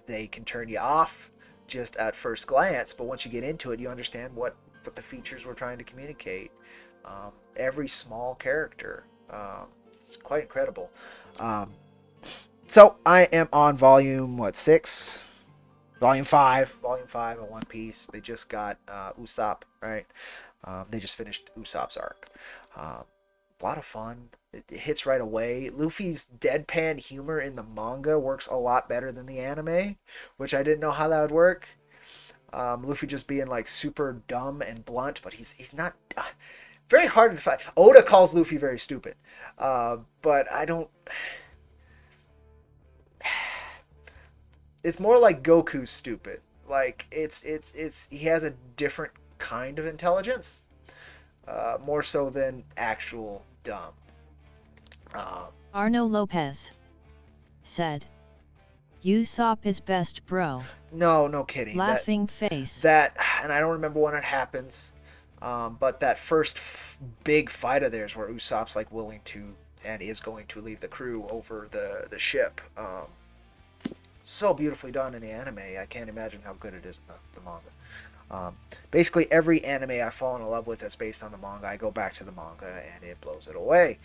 they can turn you off just at first glance, but once you get into it, you understand what the features were trying to communicate. Every small character, it's quite incredible. So I am on volume 6, volume 5 of One Piece. They just got Usopp, right? They just finished Usopp's arc. A lot of fun. It hits right away. Luffy's deadpan humor in the manga works a lot better than the anime, which I didn't know how that would work. Luffy just being like super dumb and blunt, but he's not. Very hard to find. Oda calls Luffy very stupid, but I don't. It's more like Goku's stupid. Like it's he has a different kind of intelligence, more so than actual dumb. Arno Lopez said, Usopp is best bro. No kidding. Laughing face. And I don't remember when it happens, but that first big fight of theirs where Usopp's like willing to and is going to leave the crew over the ship. So beautifully done in the anime. I can't imagine how good it is in the manga. Basically, every anime I've fallen in love with that's based on the manga, I go back to the manga and it blows it away.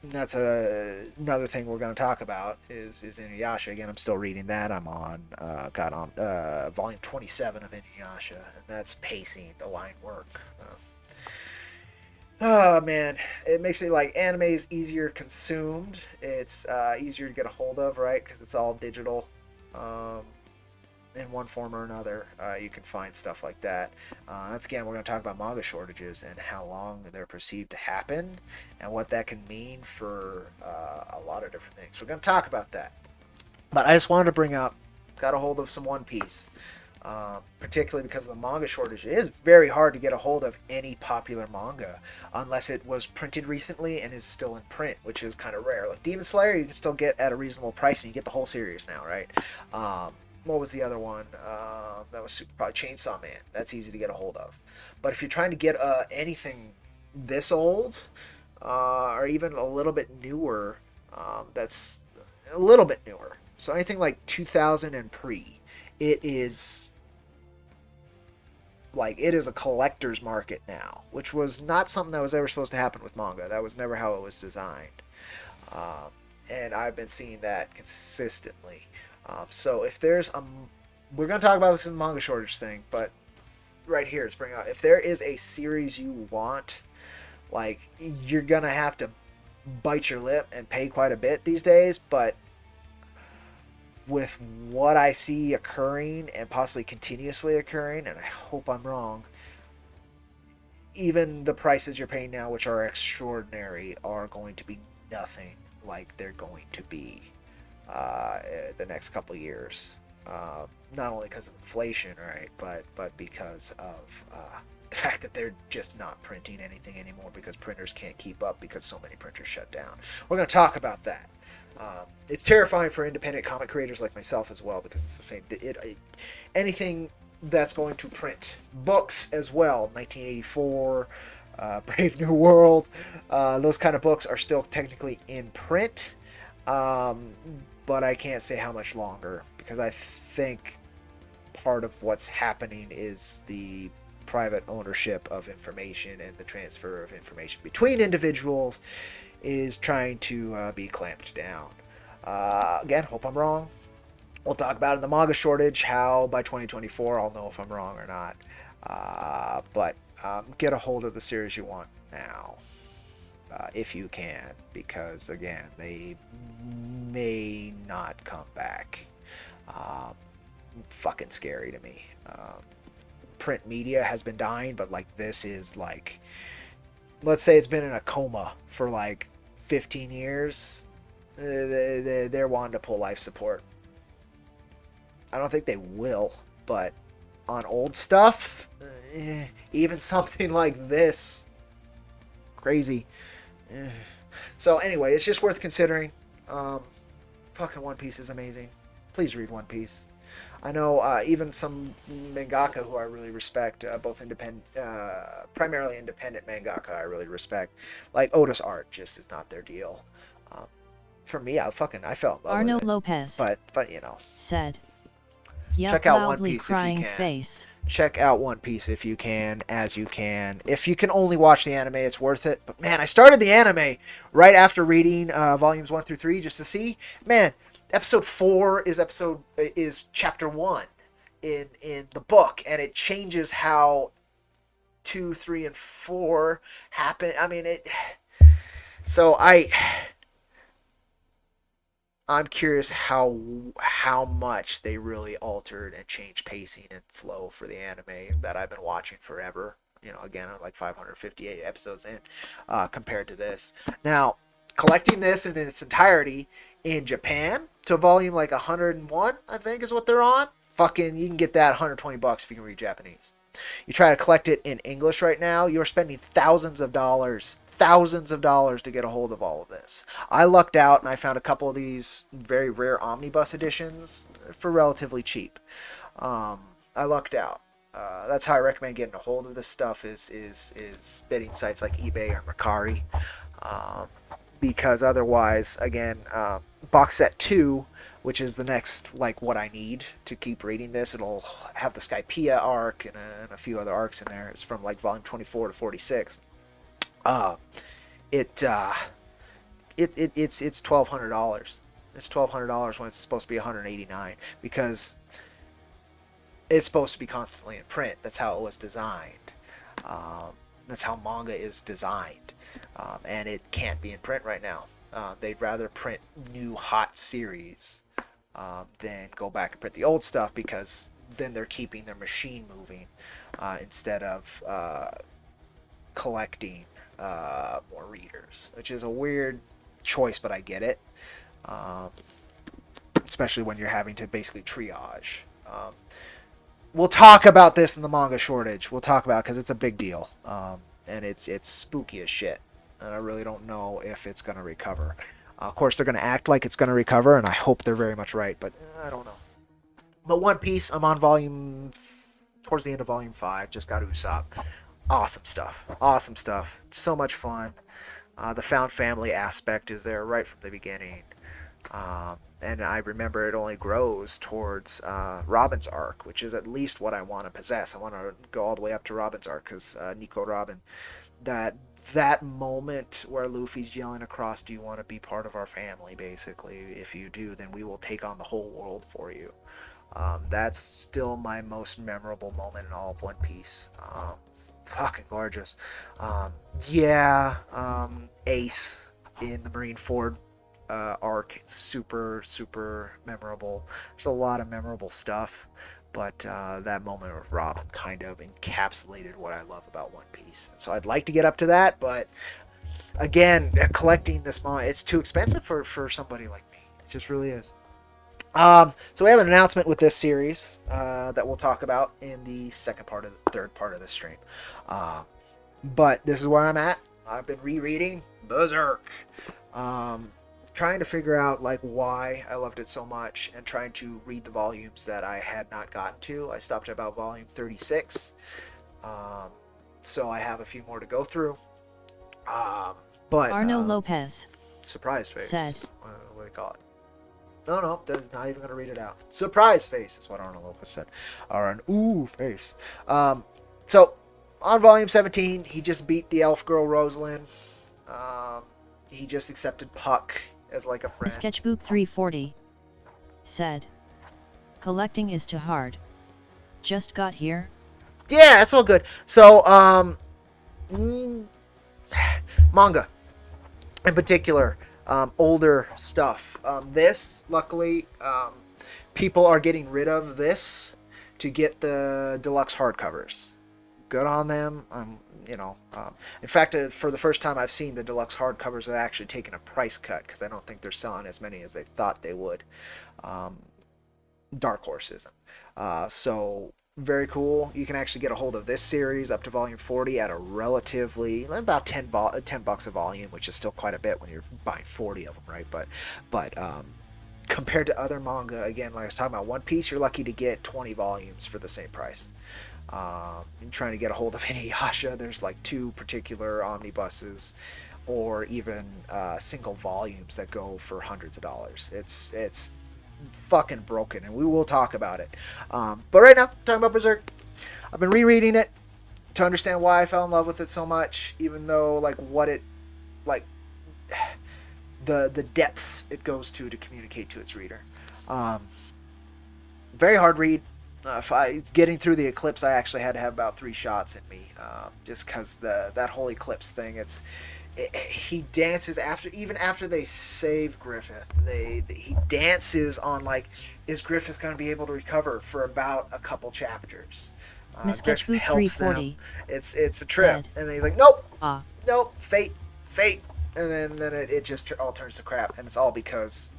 That's another thing we're going to talk about is Inuyasha. Again, I'm still reading that. I'm on volume 27 of Inuyasha, and that's pacing, the line work. Oh man, it makes it like anime is easier consumed. It's easier to get a hold of, right? Because it's all digital, in one form or another. You can find stuff like that. That's again, we're going to talk about manga shortages and how long they're perceived to happen, and what that can mean for a lot of different things. We're going to talk about that. But I just wanted to bring up, got a hold of some One Piece. Particularly because of the manga shortage. It is very hard to get a hold of any popular manga unless it was printed recently and is still in print, which is kind of rare. Like Demon Slayer, you can still get at a reasonable price, and you get the whole series now, right? What was the other one? That was probably Chainsaw Man. That's easy to get a hold of. But if you're trying to get anything this old, or even a little bit newer, that's a little bit newer. So anything like 2000 and pre, it is a collector's market now, which was not something that was ever supposed to happen with manga. That was never how it was designed. And I've been seeing that consistently. So if there's we're going to talk about this in the manga shortage thing, but right here, it's bringing out, if there is a series you want, like, you're going to have to bite your lip and pay quite a bit these days, but with what I see occurring and possibly continuously occurring, and I hope I'm wrong, even the prices you're paying now, which are extraordinary, are going to be nothing like they're going to be the next couple years. Not only because of inflation, right, but because of the fact that they're just not printing anything anymore because printers can't keep up because so many printers shut down. We're going to talk about that. It's terrifying for independent comic creators like myself as well, because it's the same. Anything that's going to print, books as well, 1984, Brave New World, those kind of books are still technically in print, but I can't say how much longer, because I think part of what's happening is the private ownership of information and the transfer of information between individuals is trying to be clamped down. Again, hope I'm wrong. We'll talk about in the manga shortage how by 2024 I'll know if I'm wrong or not. But get a hold of the series you want now, if you can, because again, they may not come back. Fucking scary to me. Print media has been dying, but like this is like, let's say it's been in a coma for like 15 years. They're wanting to pull life support. I don't think they will, but on old stuff, even something like this, crazy. So anyway, it's just worth considering. Fucking One Piece is amazing. please read One Piece. I know even some mangaka who I really respect, both independent, primarily independent mangaka I really respect, like Otis Art, just is not their deal. Um, for me, I fell in love Arno with it. Lopez But you know, said, yup, check out One loudly Piece if you crying can. face. Check out One Piece if you can, as you can. If you can only watch the anime, it's worth it. But man, I started the anime right after reading volumes 1 through 3 just to see. Man, episode 4 is chapter 1 in the book, and it changes how 2, 3, and 4 happen. I mean, so I'm curious how much they really altered and changed pacing and flow for the anime that I've been watching forever. You know, again, I'm like 558 episodes in, compared to this. Now, collecting this in its entirety in Japan to volume like 101, I think is what they're on. Fucking, you can get that $120 if you can read Japanese. You try to collect it in English right now, you're spending thousands of dollars to get a hold of all of this. I lucked out and I found a couple of these very rare omnibus editions for relatively cheap. I lucked out. That's how I recommend getting a hold of this stuff is bidding sites like eBay or Mercari. Because otherwise, again, box set 2, which is the next, like, what I need to keep reading this. It'll have the Skypiea arc and a few other arcs in there. It's from, like, volume 24 to 46. It's $1,200. It's $1,200 when it's supposed to be $189 because it's supposed to be constantly in print. That's how it was designed. That's how manga is designed. And it can't be in print right now. They'd rather print new hot series than go back and print the old stuff because then they're keeping their machine moving instead of collecting more readers, which is a weird choice, but I get it. Especially when you're having to basically triage. We'll talk about this in the manga shortage. We'll talk about it because it's a big deal. And it's spooky as shit. And I really don't know if it's going to recover. Of course, they're going to act like it's going to recover, and I hope they're very much right, but I don't know. But One Piece, I'm on towards the end of volume 5, just got Usopp. Awesome stuff. Awesome stuff. So much fun. The found family aspect is there right from the beginning. And I remember it only grows towards Robin's arc, which is at least what I want to possess. I want to go all the way up to Robin's arc because Nico Robin, that moment where Luffy's yelling across, "Do you want to be part of our family?" Basically, if you do, then we will take on the whole world for you. That's still my most memorable moment in all of One Piece. Fucking gorgeous. Ace in the Marineford arc, super memorable. There's a lot of memorable stuff, but that moment with Robin kind of encapsulated what I love about One Piece. And so I'd like to get up to that, but again, collecting this manga, it's too expensive for somebody like me. It just really is. So we have an announcement with this series that we'll talk about in the third part of the stream. But this is where I'm at. I've been rereading Berserk. Trying to figure out like why I loved it so much and trying to read the volumes that I had not gotten to. I stopped at about volume 36. So I have a few more to go through. But Arno Lopez surprise face. Said. What do you call it? No, that's not even going to read it out. Surprise face is what Arno Lopez said. Or an ooh face. So on volume 17, he just beat the elf girl Rosalind. He just accepted Puck as like a friend. Sketchbook 340 said, collecting is too hard. Just got here. Yeah, it's all good. So, manga in particular, older stuff. This, luckily, people are getting rid of this to get the deluxe hardcovers. Good on them. In fact, for the first time I've seen the deluxe hardcovers have actually taken a price cut because I don't think they're selling as many as they thought they would. Dark Horse isn't. So very cool. You can actually get a hold of this series up to volume 40 at a relatively about $10 a volume, which is still quite a bit when you're buying 40 of them, right? But compared to other manga, again, like I was talking about One Piece, you're lucky to get 20 volumes for the same price. You're trying to get a hold of Inuyasha, there's like 2 particular omnibuses, or even single volumes that go for hundreds of dollars. It's fucking broken, and we will talk about it. But right now, talking about Berserk, I've been rereading it to understand why I fell in love with it so much, even though like what it like the depths it goes to communicate to its reader. Very hard read. Getting through the eclipse, I actually had to have about 3 shots in me, just because that whole eclipse thing. He dances after they save Griffith. He dances on like, is Griffith going to be able to recover for about a couple chapters? Griffith helps them. It's a trip, and then he's like, nope, nope, fate, and then it just all turns to crap, and it's all because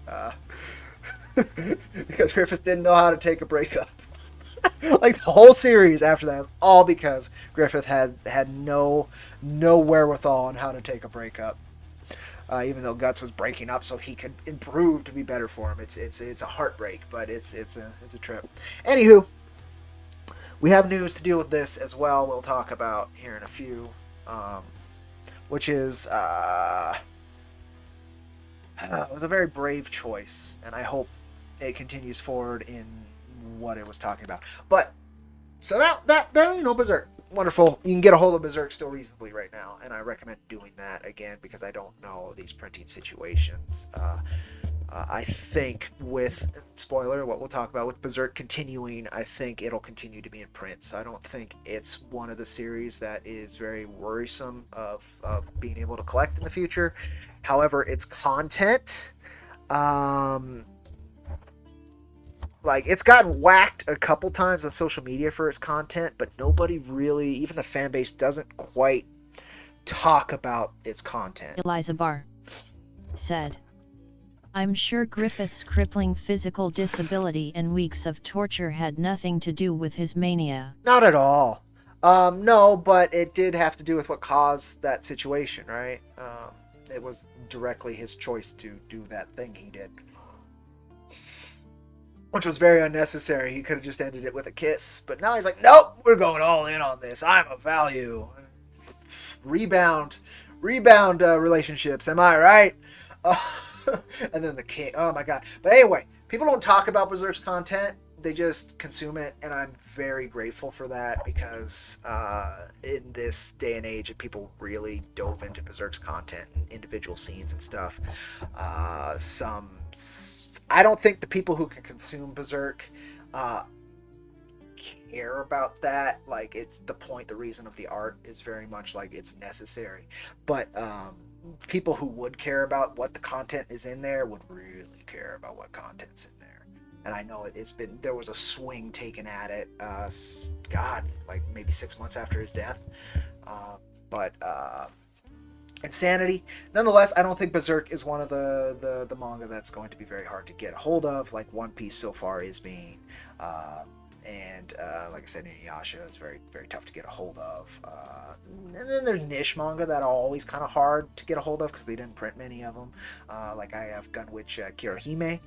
because Griffith didn't know how to take a breakup. Like the whole series after that was all because Griffith had no wherewithal on how to take a breakup. Even though Guts was breaking up so he could improve to be better for him. It's a heartbreak, but it's a trip. Anywho, we have news to deal with this as well. We'll talk about here in a few, which is it was a very brave choice, and I hope it continues forward in what it was talking about. But so that Berserk, wonderful. You can get a hold of Berserk still reasonably right now, and I recommend doing that again because I don't know these printing situations. I think with spoiler, what we'll talk about with Berserk continuing, I think it'll continue to be in print. So I don't think it's one of the series that is very worrisome of being able to collect in the future. However, its content, like it's gotten whacked a couple times on social media for its content, but nobody really, even the fan base, doesn't quite talk about its content. Eliza Barr said, I'm sure Griffith's crippling physical disability and weeks of torture had nothing to do with his mania. Not at all. No, but it did have to do with what caused that situation, right? It was directly his choice to do that thing he did, which was very unnecessary. He could have just ended it with a kiss, but now he's like, nope, we're going all in on this. I'm a value. Rebound relationships, am I right? And then the king, oh my god. But anyway, people don't talk about Berserk's content, they just consume it, and I'm very grateful for that because in this day and age, if people really dove into Berserk's content and individual scenes and stuff, I don't think the people who can consume Berserk care about that. Like, it's the point, the reason of the art is very much like it's necessary, but people who would care about what the content is in there would really care about what content's in there. And I know there was a swing taken at it, like maybe 6 months after his death, but insanity. Nonetheless, I don't think Berserk is one of the manga that's going to be very hard to get a hold of, like One Piece so far is being, and like I said, Inuyasha is very, very tough to get a hold of. And then there's niche manga that are always kind of hard to get a hold of because they didn't print many of them. Like I have Gunwitch Kirihime.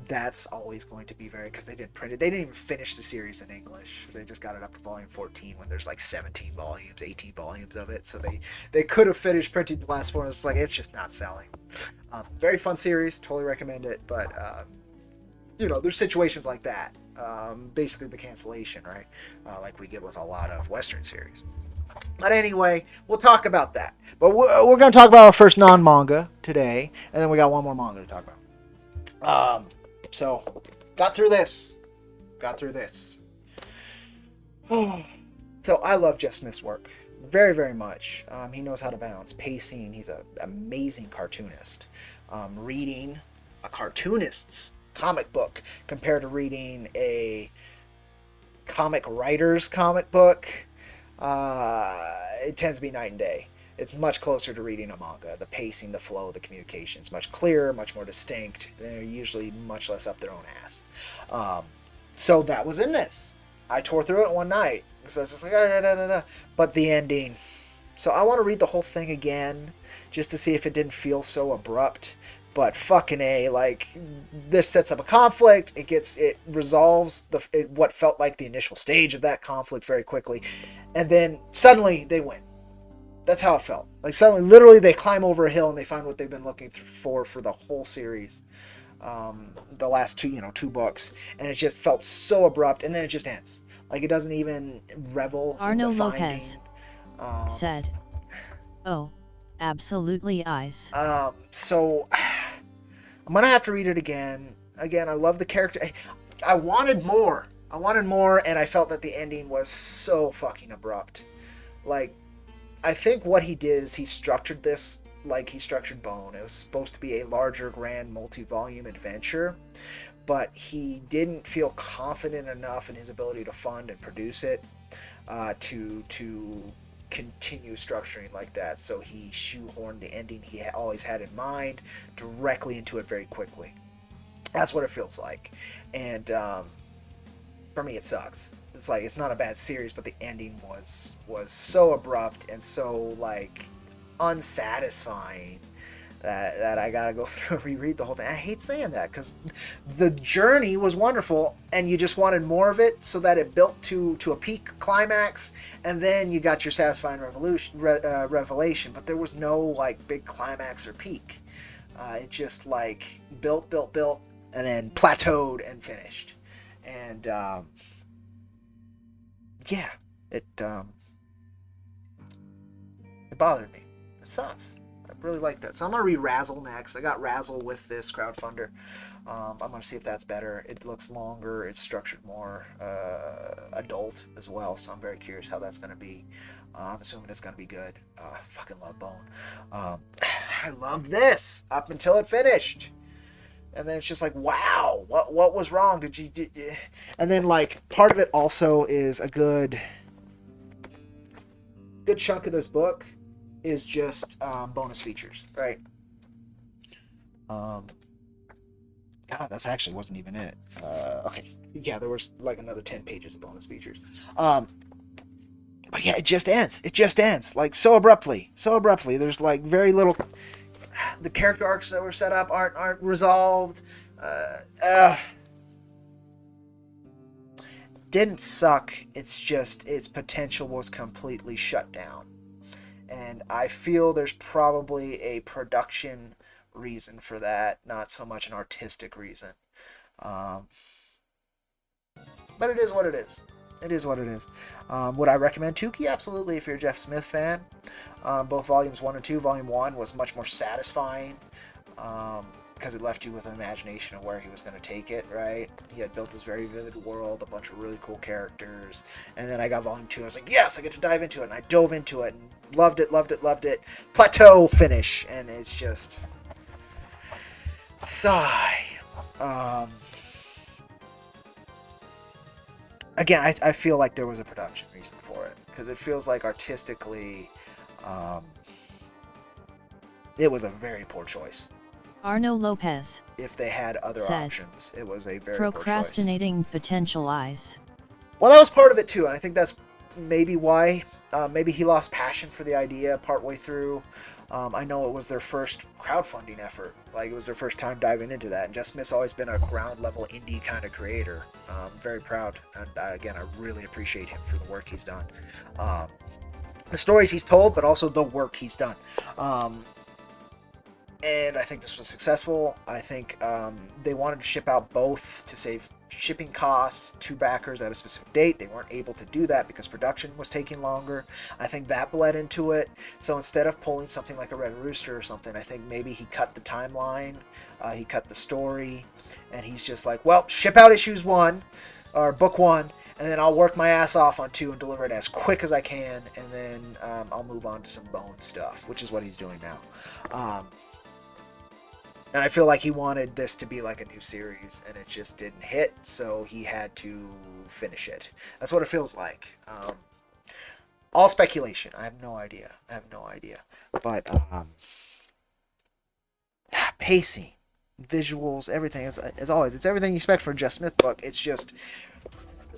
That's always going to be because they didn't print it. They didn't even finish the series in English. They just got it up to volume 14 when there's like 17 volumes, 18 volumes of it. So they could have finished printing the last one. It's like, it's just not selling. Very fun series. Totally recommend it. But, there's situations like that. Basically the cancellation, right? Like we get with a lot of Western series. But anyway, we'll talk about that. But we're going to talk about our first non-manga today. And then we got one more manga to talk about. So, got through this. So, I love Jeff Smith's work very, very much. He knows how to balance pacing. He's an amazing cartoonist. Reading a cartoonist's comic book compared to reading a comic writer's comic book, it tends to be night and day. It's much closer to reading a manga. The pacing, the flow, the communication is much clearer, much more distinct. They're usually much less up their own ass. So that was in this. I tore through it one night because I was just like, but the ending. So I want to read the whole thing again just to see if it didn't feel so abrupt. But fucking A, like, this sets up a conflict. It resolves what felt like the initial stage of that conflict very quickly. And then suddenly they win. That's how it felt. Like, suddenly, literally, they climb over a hill and they find what they've been looking for the whole series. The last two books. And it just felt so abrupt. And then it just ends. Like, it doesn't even revel Arno in the finding. Lopez said, "Oh, absolutely eyes." So I'm gonna have to read it again. Again, I love the character. I wanted more. And I felt that the ending was so fucking abrupt. Like, I think what he did is he structured this like he structured Bone. It was supposed to be a larger, grand, multi-volume adventure, but he didn't feel confident enough in his ability to fund and produce it to continue structuring like that. So he shoehorned the ending he always had in mind directly into it very quickly. That's what it feels like. And for me, it sucks. It's like, it's not a bad series, but the ending was so abrupt and so like unsatisfying that I gotta go through and reread the whole thing. I hate saying that because the journey was wonderful and you just wanted more of it, so that it built to a peak climax, and then you got your satisfying revelation, but there was no like big climax or peak. It just like built, and then plateaued and finished. And yeah, it bothered me. It sucks. I really like that. So I'm going to read Razzle next. I got Razzle with this crowdfunder. I'm going to see if that's better. It looks longer. It's structured more adult as well. So I'm very curious how that's going to be. I'm assuming it's going to be good. I fucking love Bone. I loved this up until it finished. And then it's just like, wow, what was wrong? Did you? And then like part of it also is a good chunk of this book is just bonus features, right? God, that's actually wasn't even it. Okay, yeah, there was like another 10 pages of bonus features. But yeah, it just ends like so abruptly. There's like very little. The character arcs that were set up aren't resolved. Didn't suck. It's just its potential was completely shut down. And I feel there's probably a production reason for that, not so much an artistic reason. But it is what it is. Would I recommend Tukey? Absolutely, if you're a Jeff Smith fan. Both volumes 1 and 2. Volume 1 was much more satisfying because it left you with an imagination of where he was going to take it, right? He had built this very vivid world, a bunch of really cool characters. And then I got Volume 2. I was like, yes, I get to dive into it. And I dove into it and loved it. Plateau finish. And it's just... sigh. Again, I feel like there was a production reason for it. Because it feels like artistically... it was a very poor choice. Arno Lopez. If they had other options, it was a very procrastinating potential eyes. Well, that was part of it too, and I think that's maybe why. Maybe he lost passion for the idea partway through. I know it was their first crowdfunding effort. Like, it was their first time diving into that. And Jeff Smith's always been a ground level indie kind of creator. Very proud, and again, I really appreciate him for the work he's done. The stories he's told, but also the work he's done. And I think this was successful. I think they wanted to ship out both to save shipping costs to backers at a specific date. They weren't able to do that because production was taking longer. I think that bled into it. So instead of pulling something like a Red Rooster or something, I think maybe he cut the timeline, he cut the story, and he's just like, well, ship out issues 1, or book 1, and then I'll work my ass off on 2 and deliver it as quick as I can, and then I'll move on to some Bone stuff, which is what he's doing now. And I feel like he wanted this to be like a new series, and it just didn't hit, so he had to finish it. That's what it feels like. All speculation. I have no idea. But pacing, visuals, everything, as always, it's everything you expect for a Jeff Smith book. It's just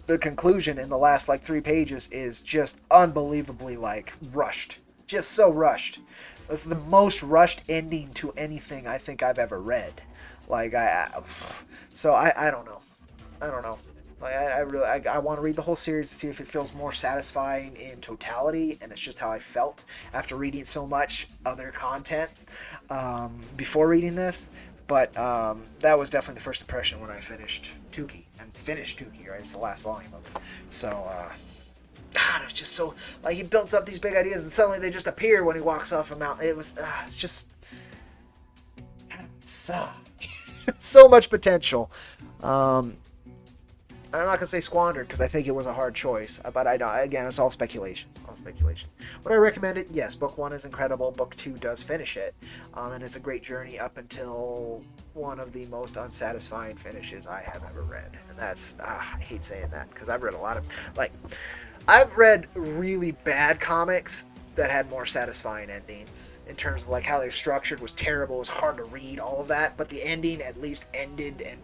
the conclusion in the last like 3 pages is just unbelievably like rushed. just so rushed. It was the most rushed ending to anything I think I've ever read. Like I don't know. I don't know. Like I really I want to read the whole series to see if it feels more satisfying in totality, and it's just how I felt after reading so much other content before reading this. But that was definitely the first impression when I finished Tukey. Right? It's the last volume of it. So, God, it was just so... Like, he builds up these big ideas, and suddenly they just appear when he walks off a mountain. It was... it's just... so much potential. I'm not going to say squandered, because I think it was a hard choice. But I don't... Again, it's all speculation. Would I recommend it? Yes. Book 1 is incredible. Book 2 does finish it. And it's a great journey up until one of the most unsatisfying finishes I have ever read. And that's... I hate saying that, because I've read a lot of... Like, I've read really bad comics that had more satisfying endings in terms of like how they're structured was terrible, it was hard to read, all of that, but the ending at least ended and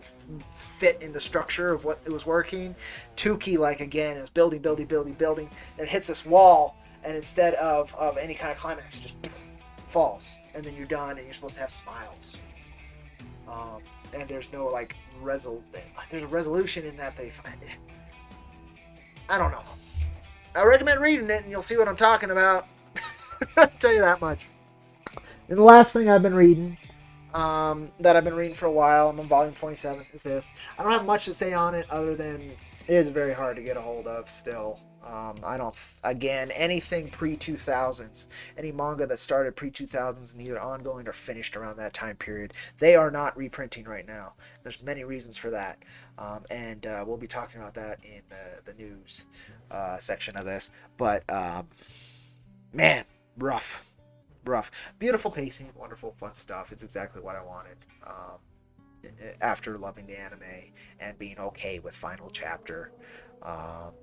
fit in the structure of what it was working. Tukey, like, again, it was building, then it hits this wall, and instead of any kind of climax, it just falls, and then you're done, and you're supposed to have smiles. And there's no like there's a resolution in that they find it. I don't know. I recommend reading it, and you'll see what I'm talking about. I'll tell you that much. And the last thing I've been reading, that I've been reading for a while, I'm on volume 27, is this. I don't have much to say on it other than it is very hard to get a hold of still. Again, anything pre-2000s, any manga that started pre-2000s and either ongoing or finished around that time period, they are not reprinting right now. There's many reasons for that. And we'll be talking about that in the news section of this. But, man, rough. Beautiful pacing, wonderful, fun stuff. It's exactly what I wanted. After loving the anime and being okay with final chapter,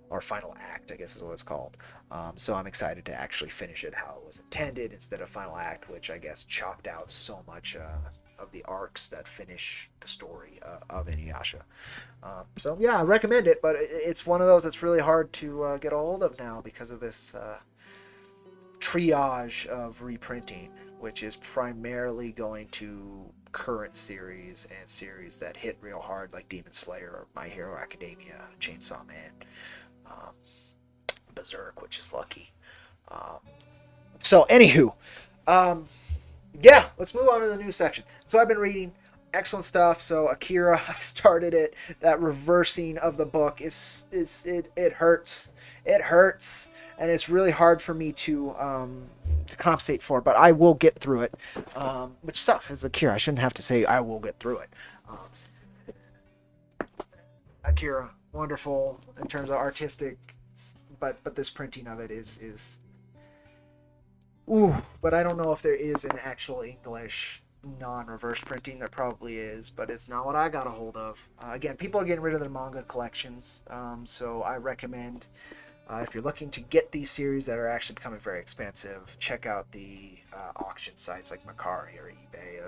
or final act, I guess is what it's called. So I'm excited to actually finish it how it was intended instead of final act, which I guess chopped out so much of the arcs that finish the story of Inuyasha. So yeah, I recommend it, but it's one of those that's really hard to get a hold of now because of this triage of reprinting, which is primarily going to current series and series that hit real hard, like Demon Slayer or My Hero Academia, Chainsaw Man, Berserk, which is lucky. So anywho, yeah, let's move on to the news section. So I've been reading excellent stuff. So Akira, I started it. That reversing of the book it hurts, and it's really hard for me to compensate for, but I will get through it, which sucks as Akira. I shouldn't have to say I will get through it. Akira, wonderful in terms of artistic, but this printing of it is ooh, but I don't know if there is an actual English non-reverse printing. There probably is, but it's not what I got a hold of. Again, people are getting rid of their manga collections, so I recommend, if you're looking to get these series that are actually becoming very expensive, check out the auction sites like Mercari or eBay.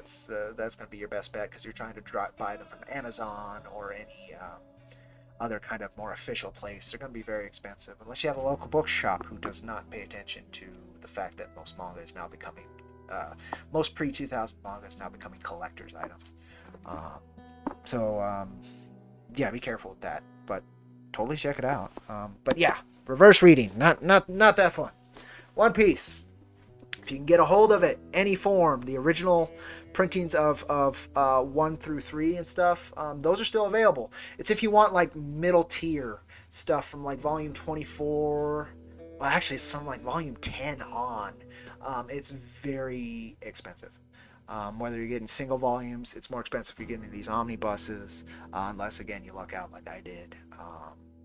That's going to be your best bet, because you're trying to buy them from Amazon or any other kind of more official place. They're going to be very expensive, unless you have a local bookshop who does not pay attention to the fact that most manga is now becoming most pre-2000 manga is now becoming collector's items. Yeah, be careful with that, but totally check it out. But yeah, reverse reading, not that fun. One Piece, if you can get a hold of it, any form, the original printings of 1 through 3 and stuff, those are still available. It's if you want like middle tier stuff from like volume 24. Well, actually, it's from like volume 10 on. It's very expensive. Whether you're getting single volumes, it's more expensive if you're getting these omnibuses, unless, again, you luck out like I did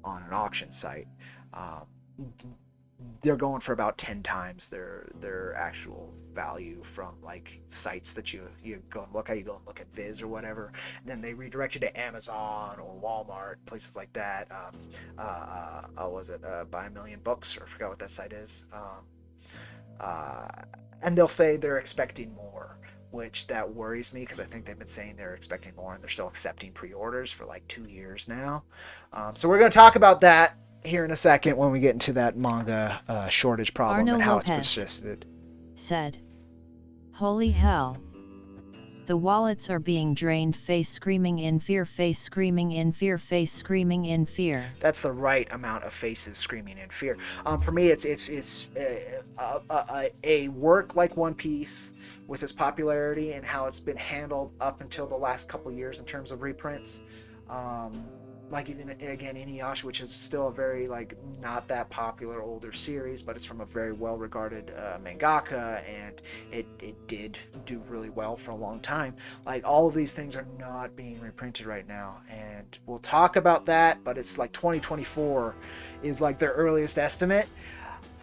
on an auction site. They're going for about 10 times their actual value from like sites that you go and look at. You go and look at Viz or whatever, and then they redirect you to Amazon or Walmart, places like that. Was it Buy a Million Books, or I forgot what that site is. And they'll say they're expecting more, which that worries me, because I think they've been saying they're expecting more, and they're still accepting pre-orders for like 2 years now. So we're going to talk about that here in a second when we get into that manga shortage problem and how it's persisted. said. Holy hell. The wallets are being drained, face screaming in fear, face screaming in fear, face screaming in fear. That's the right amount of faces screaming in fear. For me, it's a work like One Piece with its popularity and how it's been handled up until the last couple years in terms of reprints. Like even again Inuyasha, which is still a very like not that popular older series, but it's from a very well regarded mangaka, and it did do really well for a long time. Like all of these things are not being reprinted right now, and we'll talk about that, but it's like 2024 is like their earliest estimate.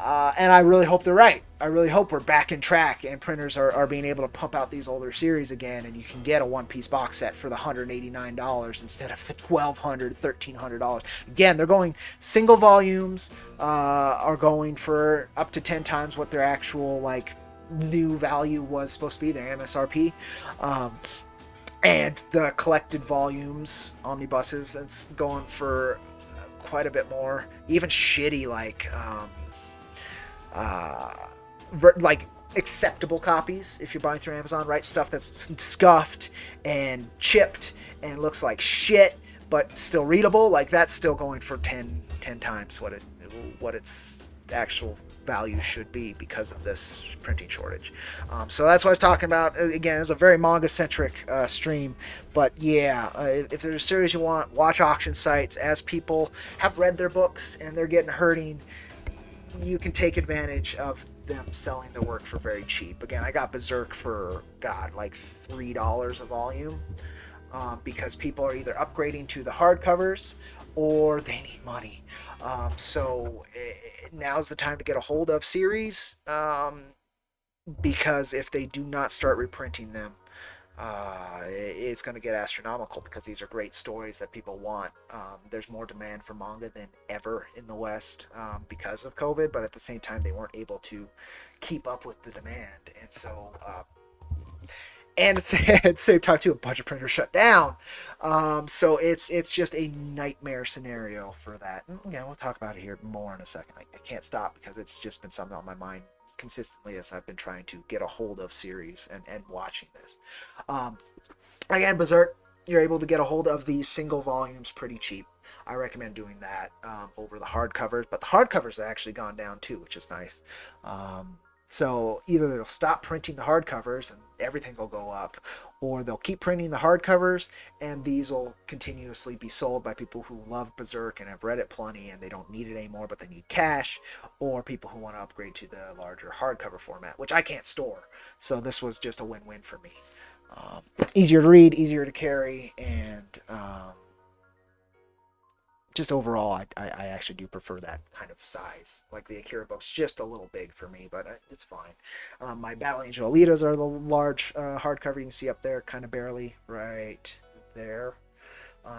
And I really hope they're right. I really hope we're back in track and printers are being able to pump out these older series again, and you can get a One Piece box set for the $189 instead of the $1,200, $1,300. Again, they're going single volumes, are going for up to 10 times what their actual like new value was supposed to be, their MSRP. And the collected volumes, omnibuses, it's going for quite a bit more. Even shitty like acceptable copies if you're buying through Amazon, right? Stuff that's scuffed and chipped and looks like shit but still readable, like that's still going for 10 times what its actual value should be because of this printing shortage. So that's what I was talking about. Again, it's a very manga centric stream, but yeah, if there's a series you want, watch auction sites. As people have read their books and they're getting hurting, you can take advantage of them selling their work for very cheap. Again, I got Berserk for like $3 a volume, because people are either upgrading to the hardcovers or they need money. So now's the time to get a hold of series, because if they do not start reprinting them, it's going to get astronomical, because these are great stories that people want. There's more demand for manga than ever in the West, because of COVID, but at the same time they weren't able to keep up with the demand, and so and at the same time too, a bunch of printers shut down. So it's just a nightmare scenario for that. And, yeah, we'll talk about it here more in a second. I can't stop because it's just been something on my mind consistently as I've been trying to get a hold of series and watching this. Again, Berserk, you're able to get a hold of these single volumes pretty cheap. I recommend doing that over the hardcovers, but the hardcovers have actually gone down too, which is nice. So either they'll stop printing the hardcovers and everything will go up, or they'll keep printing the hardcovers and these will continuously be sold by people who love Berserk and have read it plenty and they don't need it anymore but they need cash, or people who want to upgrade to the larger hardcover format, which I can't store. So this was just a win-win for me. Easier to read, easier to carry, and just overall, I actually do prefer that kind of size. Like the Akira book's just a little big for me, but it's fine. My Battle Angel Alitas are the large hardcover you can see up there, kind of barely right there.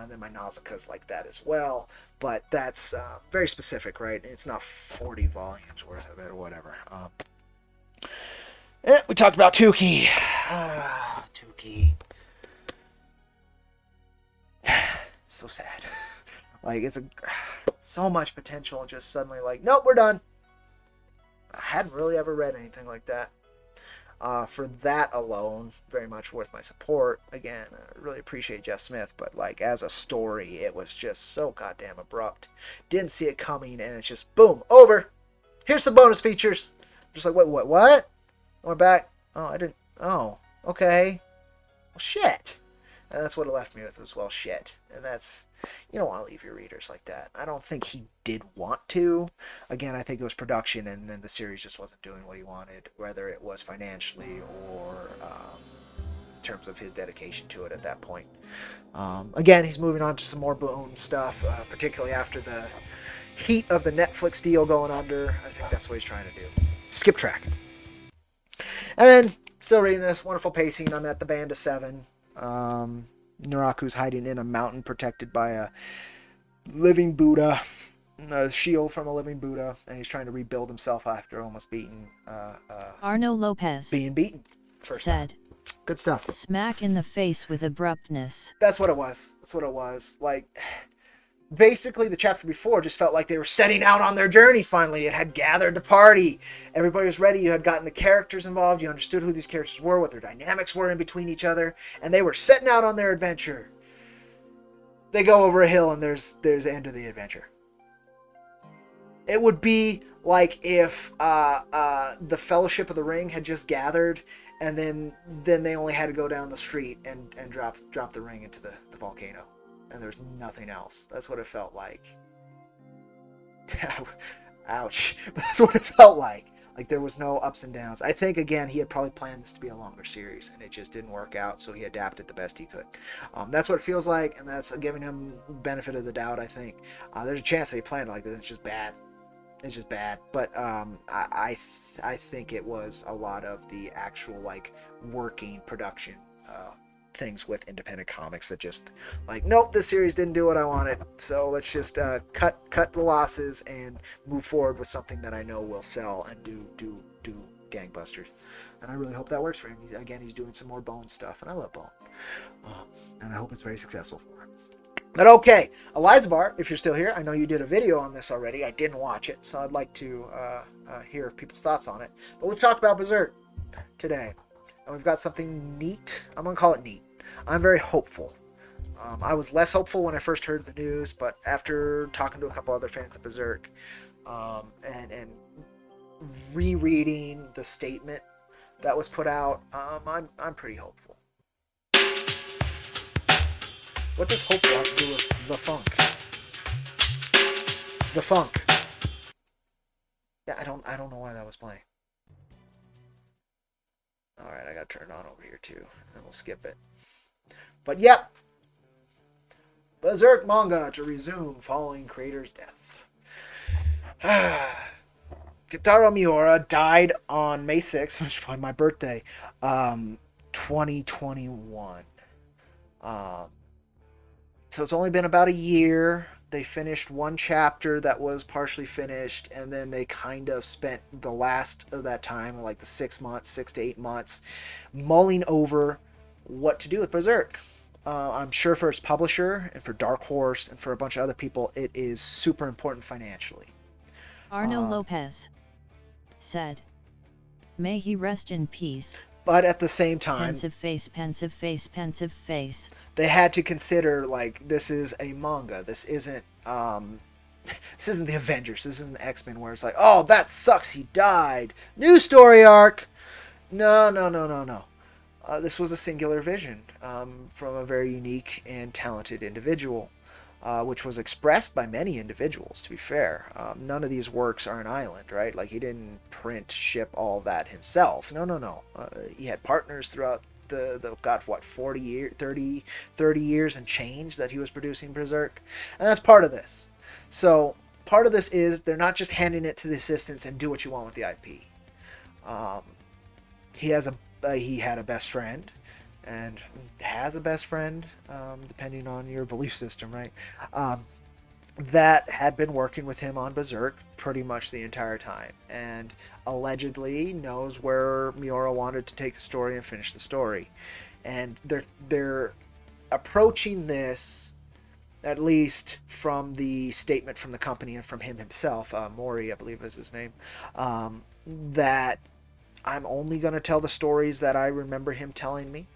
Then my Nausicaa's like that as well, but that's very specific, right? It's not 40 volumes worth of it or whatever. We talked about Tukey. Tukey. So sad. Like, it's so much potential, just suddenly like, nope, we're done. I hadn't really ever read anything like that. For that alone, very much worth my support. Again, I really appreciate Jeff Smith, but like as a story, it was just so goddamn abrupt. Didn't see it coming, and it's just boom, over. Here's some bonus features. Just like, wait, what? I went back. Oh, I didn't. Oh, okay. Well, shit. And that's what it left me with was, well, shit. And that's, you don't want to leave your readers like that. I don't think he did want to. Again, I think it was production, and then the series just wasn't doing what he wanted, whether it was financially or in terms of his dedication to it at that point. Again, he's moving on to some more Boone stuff, particularly after the heat of the Netflix deal going under. I think that's what he's trying to do. Skip track. And then, still reading this, wonderful pacing. I'm at the band of 7. Naraku's hiding in a mountain protected by a living Buddha, a shield from a living Buddha, and he's trying to rebuild himself after almost being Arno Lopez being beaten first said time. Good stuff. Smack in the face with abruptness. That's what it was. Like, basically the chapter before just felt like they were setting out on their journey finally. It had gathered the party. Everybody was ready. You had gotten the characters involved. You understood who these characters were, what their dynamics were in between each other, and they were setting out on their adventure. They go over a hill and there's the end of the adventure. It would be like if the Fellowship of the Ring had just gathered and then they only had to go down the street and drop the ring into the volcano. And there's nothing else. That's what it felt like. Ouch. But that's what it felt like. Like there was no ups and downs. I think, again, he had probably planned this to be a longer series, and it just didn't work out, so he adapted the best he could. That's what it feels like, and that's giving him benefit of the doubt, I think. There's a chance that he planned it like this. It's just bad. It's just bad. But I think it was a lot of the actual, like, working production things with independent comics that just like, nope, this series didn't do what I wanted, so let's just cut the losses and move forward with something that I know will sell and do gangbusters. And I really hope that works for him. He's doing some more Bone stuff, and I love Bone, and I hope it's very successful for him. But okay, Eliza Bar, if you're still here, I know you did a video on this already. I didn't watch it, so I'd like to hear people's thoughts on it. But we've talked about Berserk today. And we've got something neat. I'm going to call it neat. I'm very hopeful. I was less hopeful when I first heard the news, but after talking to a couple other fans of Berserk and rereading the statement that was put out, I'm pretty hopeful. What does hopeful have to do with the funk? The funk. Yeah, I don't know why that was playing. Alright, I gotta turn it on over here too, and then we'll skip it. But yep! Berserk manga to resume following creator's death. Kitaro Miura died on May 6th, which was my birthday, 2021. So it's only been about a year. They finished one chapter that was partially finished, and then they kind of spent the last of that time, like the 6 to 8 months, mulling over what to do with Berserk. I'm sure for its publisher and for Dark Horse and for a bunch of other people, it is super important financially. Arno Lopez said, "May he rest in peace." But at the same time, pensive face, pensive face, pensive face. They had to consider, like, this is a manga. This isn't the Avengers. This isn't X-Men where it's like, oh, that sucks, he died. New story arc. No. This was a singular vision from a very unique and talented individual, which was expressed by many individuals, to be fair. None of these works are an island, right? Like, he didn't print, ship all of that himself. No. He had partners throughout the 40 years, 30 years and change that he was producing Berserk. And that's part of this. So part of this is they're not just handing it to the assistants and do what you want with the IP. He had a best friend, and has a best friend, depending on your belief system, right? That had been working with him on Berserk pretty much the entire time, and allegedly knows where Miura wanted to take the story and finish the story. And they're approaching this, at least from the statement from the company and from him himself, Mori, I believe is his name, that I'm only going to tell the stories that I remember him telling me.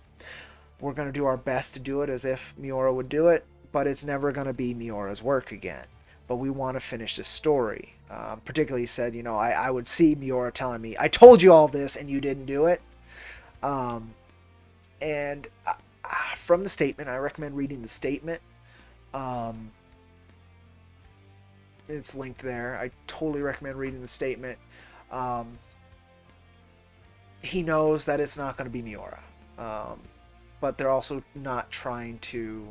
We're going to do our best to do it as if Miura would do it, but it's never going to be Miura's work again. But we want to finish this story. Particularly, he said, I would see Miura telling me, I told you all this and you didn't do it. And from the statement, I recommend reading the statement. It's linked there. I totally recommend reading the statement. He knows that it's not going to be Miura. But they're also not trying to...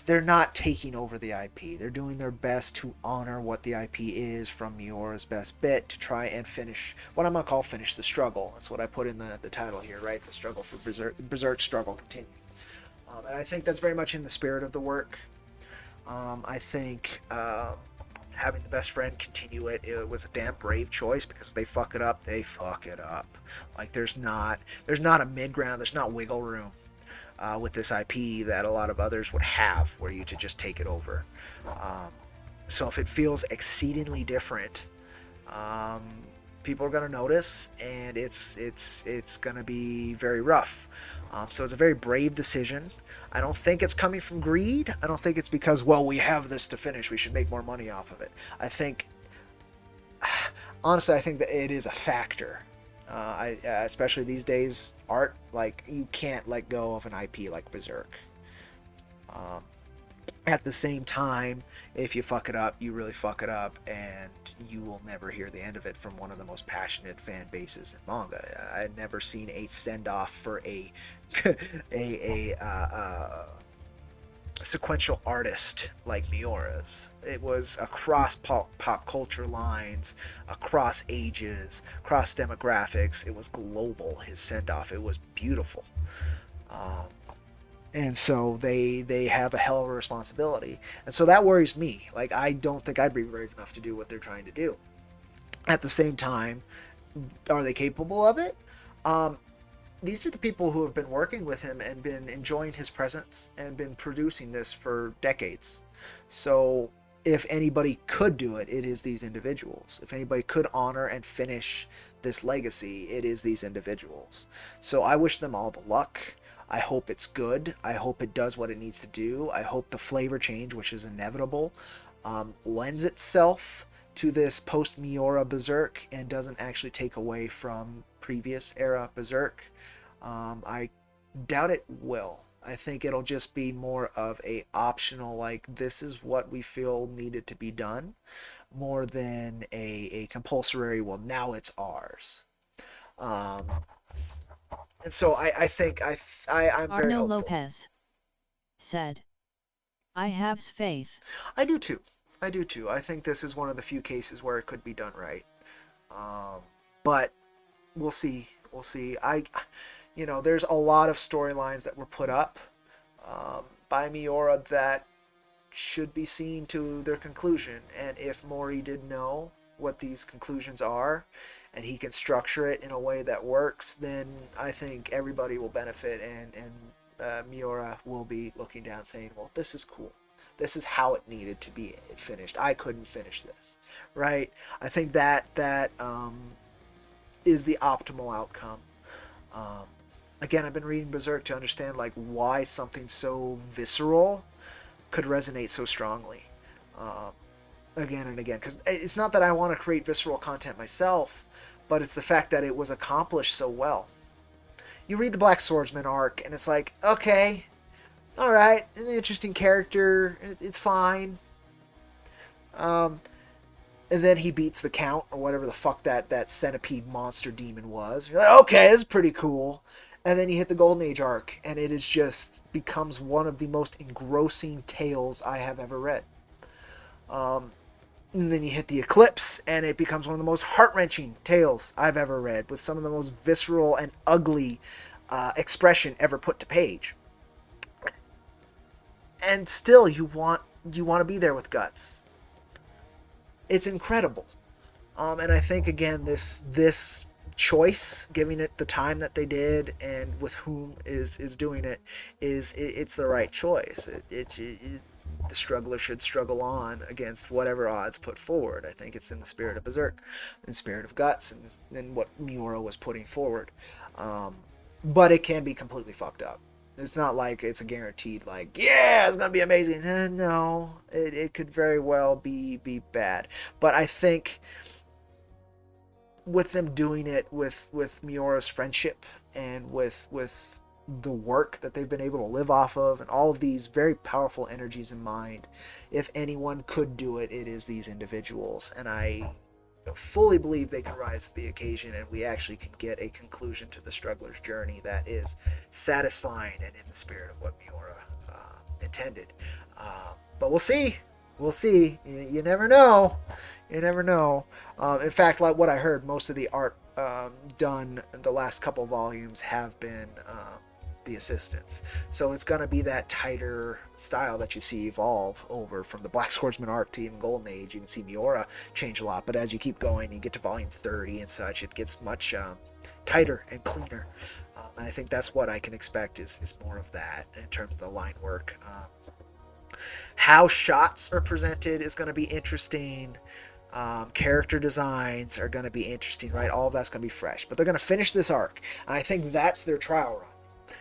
they're not taking over the IP. They're doing their best to honor what the IP is from Miura's best bit to try and finish what I'm going to call finish the struggle. That's what I put in the title here, right? The struggle for Berserk struggle continues. And I think that's very much in the spirit of the work. I think having the best friend continue it was a damn brave choice, because if they fuck it up, they fuck it up. Like, there's not a mid ground, there's not wiggle room. with this IP that a lot of others would have, were you to just take it over. So if it feels exceedingly different, people are going to notice, and it's going to be very rough. So it's a very brave decision. I don't think it's coming from greed. I don't think it's because, well, we have this to finish, we should make more money off of it. I think, honestly, I think that it is a factor. Especially these days, art, like, you can't let go of an IP like Berserk. At the same time, if you fuck it up, you really fuck it up, and you will never hear the end of it from one of the most passionate fan bases in manga. I've never seen a send-off for a sequential artist like Miura's. It was across pop culture lines, across ages, across demographics. It was global, his send-off. It was beautiful. And so they have a hell of a responsibility. And so that worries me. Like, I don't think I'd be brave enough to do what they're trying to do. At the same time, are they capable of it? These are the people who have been working with him and been enjoying his presence and been producing this for decades. So if anybody could do it, it is these individuals. If anybody could honor and finish this legacy, it is these individuals. So I wish them all the luck. I hope it's good. I hope it does what it needs to do. I hope the flavor change, which is inevitable, lends itself to this post-Miura Berserk and doesn't actually take away from previous era Berserk. I doubt it will. I think it'll just be more of a optional, like, this is what we feel needed to be done, more than a compulsory, well, now it's ours. And so I think I'm very Arno hopeful. Lopez said, I have faith. I do too. I think this is one of the few cases where it could be done right. But we'll see. There's a lot of storylines that were put up by Miura that should be seen to their conclusion. And if Mori did know what these conclusions are, and he can structure it in a way that works, then I think everybody will benefit, and Miura will be looking down saying, well, this is cool. This is how it needed to be finished. I couldn't finish this, right? I think that is the optimal outcome. Again, I've been reading Berserk to understand, like, why something so visceral could resonate so strongly. Again and again, because it's not that I want to create visceral content myself, but it's the fact that it was accomplished so well. You read the Black Swordsman arc, and it's like, okay, alright, an interesting character, it's fine. And then he beats the Count, or whatever the fuck that centipede monster demon was. You're like, okay, this is pretty cool. And then you hit the Golden Age arc, and it is just becomes one of the most engrossing tales I have ever read. And then you hit the Eclipse, and it becomes one of the most heart-wrenching tales I've ever read, with some of the most visceral and ugly expression ever put to page. And still, you want to be there with Guts. It's incredible. And I think, again, this choice, giving it the time that they did, and with whom is doing it, it's the right choice. The struggler should struggle on against whatever odds put forward. I think it's in the spirit of Berserk, in the spirit of Guts, and what Miura was putting forward. But it can be completely fucked up. It's not like it's a guaranteed, like, yeah, it's going to be amazing. No, it could very well be bad. But I think with them doing it with Miura's friendship and with the work that they've been able to live off of, and all of these very powerful energies in mind, if anyone could do it, it is these individuals. And I fully believe they can rise to the occasion, and we actually can get a conclusion to the struggler's journey that is satisfying and in the spirit of what Miura intended. But we'll see. You never know. In fact, like what I heard, most of the art done in the last couple volumes have been the assistants. So it's going to be that tighter style that you see evolve over from the Black Swordsman arc to even Golden Age. You can see Miura change a lot, but as you keep going, you get to volume 30 and such, it gets much tighter and cleaner. And I think that's what I can expect is more of that in terms of the line work. How shots are presented is going to be interesting. Character designs are going to be interesting, right? All of that's going to be fresh. But they're going to finish this arc. And I think that's their trial run.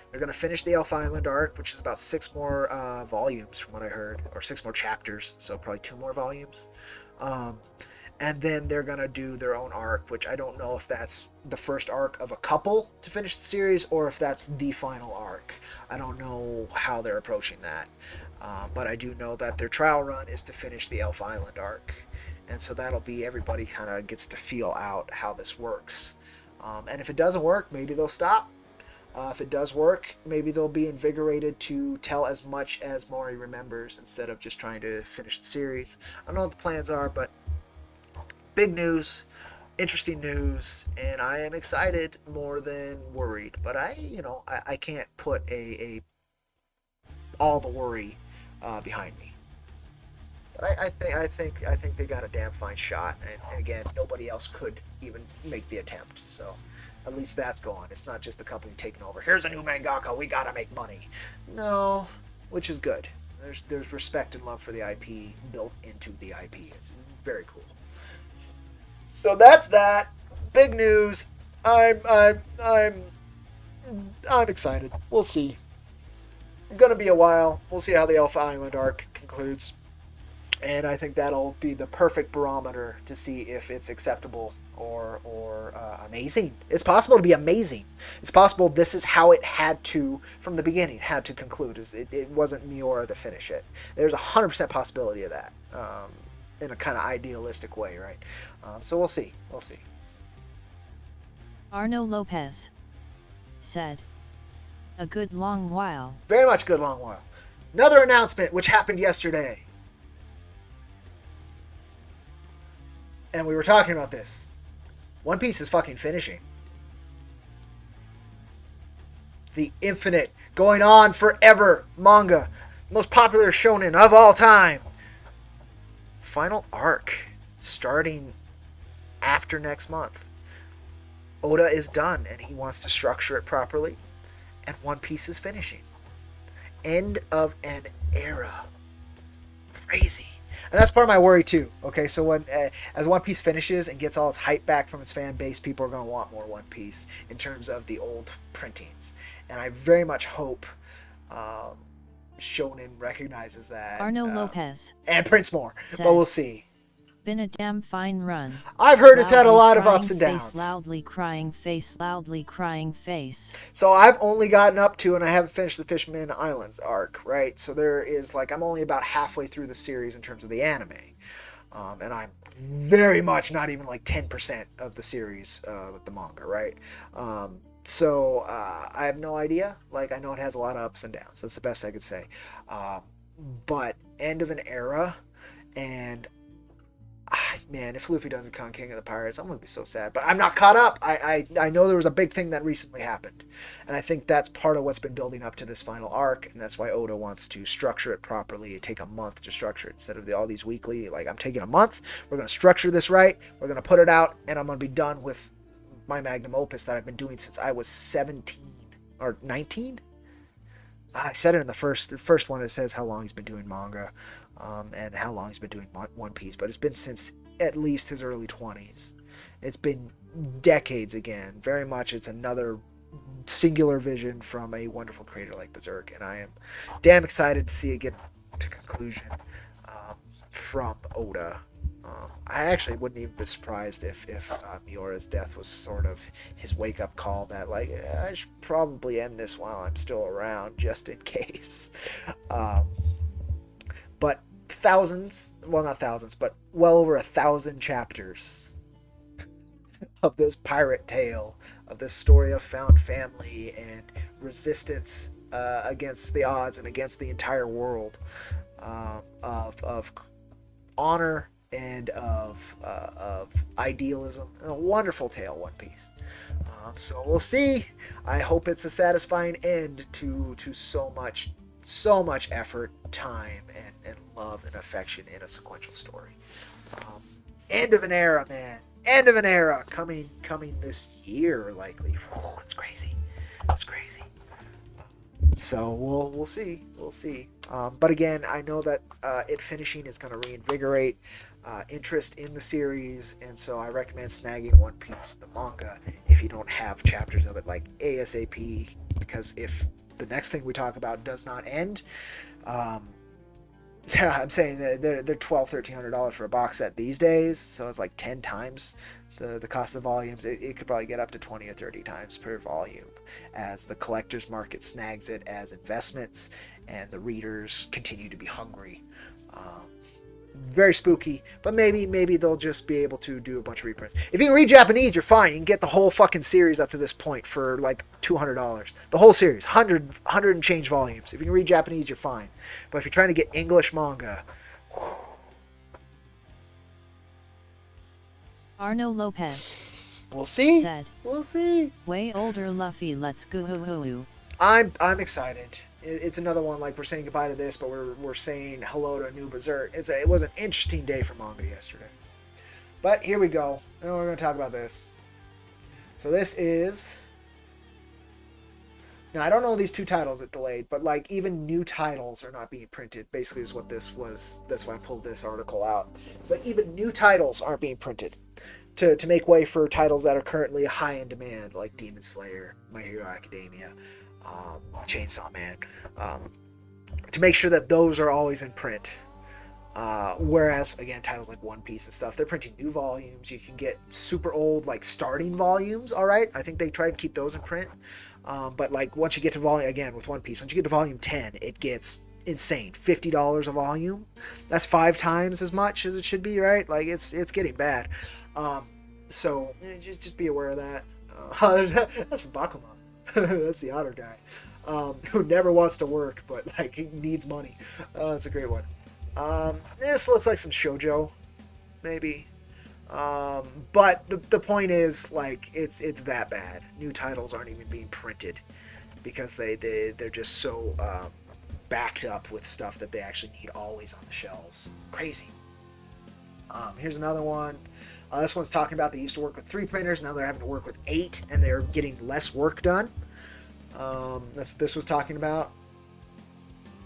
They're going to finish the Elf Island arc, which is about 6 more volumes from what I heard, or 6 more chapters, so probably 2 more volumes. And then they're going to do their own arc, which I don't know if that's the first arc of a couple to finish the series or if that's the final arc. I don't know how they're approaching that. But I do know that their trial run is to finish the Elf Island arc. And so that'll be everybody kind of gets to feel out how this works. And if it doesn't work, maybe they'll stop. If it does work, maybe they'll be invigorated to tell as much as Maury remembers instead of just trying to finish the series. I don't know what the plans are, but big news, interesting news, and I am excited more than worried. But I can't put all the worry behind me. But I think they got a damn fine shot, and again, nobody else could even make the attempt. So at least that's going. It's not just the company taking over. Here's a new mangaka. We gotta make money. No, which is good. There's respect and love for the IP built into the IP. It's very cool. So that's that. Big news. I'm excited. We'll see. It's gonna be a while. We'll see how the Elf Island arc concludes. And I think that'll be the perfect barometer to see if it's acceptable or amazing. It's possible to be amazing. It's possible this is how it had to, from the beginning, had to conclude. It wasn't Miura to finish it. There's 100% possibility of that in a kind of idealistic way, right? So we'll see. We'll see. Arno Lopez said, "A good long while." Very much good long while. Another announcement which happened yesterday. And we were talking about this. One Piece is fucking finishing. The infinite, going on forever manga. Most popular shonen of all time. Final arc. Starting after next month. Oda is done and he wants to structure it properly. And One Piece is finishing. End of an era. Crazy. And that's part of my worry too. Okay, so when as One Piece finishes and gets all its hype back from its fan base, people are going to want more One Piece in terms of the old printings. And I very much hope Shonen recognizes that. Arno Lopez. And prints more. But we'll see. Been a damn fine run. I've heard it's had a lot of ups and downs. Loudly crying face, loudly crying face. So I've only gotten up to, and I haven't finished the Fishman Islands arc, right? So there is I'm only about halfway through the series in terms of the anime. And I'm very much not even 10% of the series with the manga, right? So I have no idea. I know it has a lot of ups and downs. That's the best I could say. But end of an era, and man, if Luffy doesn't become King of the Pirates, I'm going to be so sad. But I'm not caught up. I know there was a big thing that recently happened. And I think that's part of what's been building up to this final arc. And that's why Oda wants to structure it properly. Take a month to structure it instead of all these weekly. I'm taking a month. We're going to structure this right. We're going to put it out. And I'm going to be done with my magnum opus that I've been doing since I was 17 or 19. I said it in the first one. It says how long he's been doing manga. And how long he's been doing One Piece, but it's been since at least his early 20s. It's been decades again. Very much it's another singular vision from a wonderful creator like Berserk, and I am damn excited to see it get to conclusion from Oda. I actually wouldn't even be surprised if Miura's death was sort of his wake-up call that I should probably end this while I'm still around just in case. But not thousands, but well over 1,000 chapters of this pirate tale, of this story of found family and resistance against the odds and against the entire world, of honor and of idealism. A wonderful tale, One Piece. So we'll see. I hope it's a satisfying end to so much effort, time, and love and affection in a sequential story. End of an era, man. End of an era coming this year, likely. Whew, it's crazy. It's crazy. So we'll see. We'll see. But again, I know that it finishing is going to reinvigorate interest in the series, and so I recommend snagging One Piece, the manga, if you don't have chapters of it like ASAP, because if the next thing we talk about does not end, yeah, I'm saying that they're $1,200-$1,300 for a box set these days, so it's like 10 times the cost of volumes. It could probably get up to 20 or 30 times per volume as the collector's market snags it as investments and the readers continue to be hungry. Very spooky, but maybe they'll just be able to do a bunch of reprints. If you can read Japanese, you're fine. You can get the whole fucking series up to this point for like $200. The whole series, 100 and change volumes. If you can read Japanese, you're fine. But if you're trying to get English manga, Arno Lopez. We'll see. Said. We'll see. Way older Luffy, let's go. I'm excited. It's another one, like, we're saying goodbye to this, but we're saying hello to a new Berserk. It was an interesting day for manga yesterday. But here we go. And we're going to talk about this. So this is... Now, I don't know these two titles that delayed, but, like, even new titles are not being printed, basically is what this was. That's why I pulled this article out. It's like even new titles aren't being printed to make way for titles that are currently high in demand, like Demon Slayer, My Hero Academia, Chainsaw Man, to make sure that those are always in print. Whereas, again, titles like One Piece and stuff, they're printing new volumes. You can get super old, like, starting volumes, all right? I think they try to keep those in print. But, like, once you get to volume, again, with One Piece, once you get to volume 10, it gets insane. $50 a volume. That's 5 times as much as it should be, right? Like, it's getting bad. So, just be aware of that. That's from Bakuman. That's the otter guy, who never wants to work, but like he needs money. That's a great one. This looks like some shoujo, maybe. But the point is, like, it's that bad. New titles aren't even being printed because they're just so backed up with stuff that they actually need always on the shelves. Crazy. Here's another one. This one's talking about they used to work with 3 printers, now they're having to work with 8, and they're getting less work done. That's what this was talking about,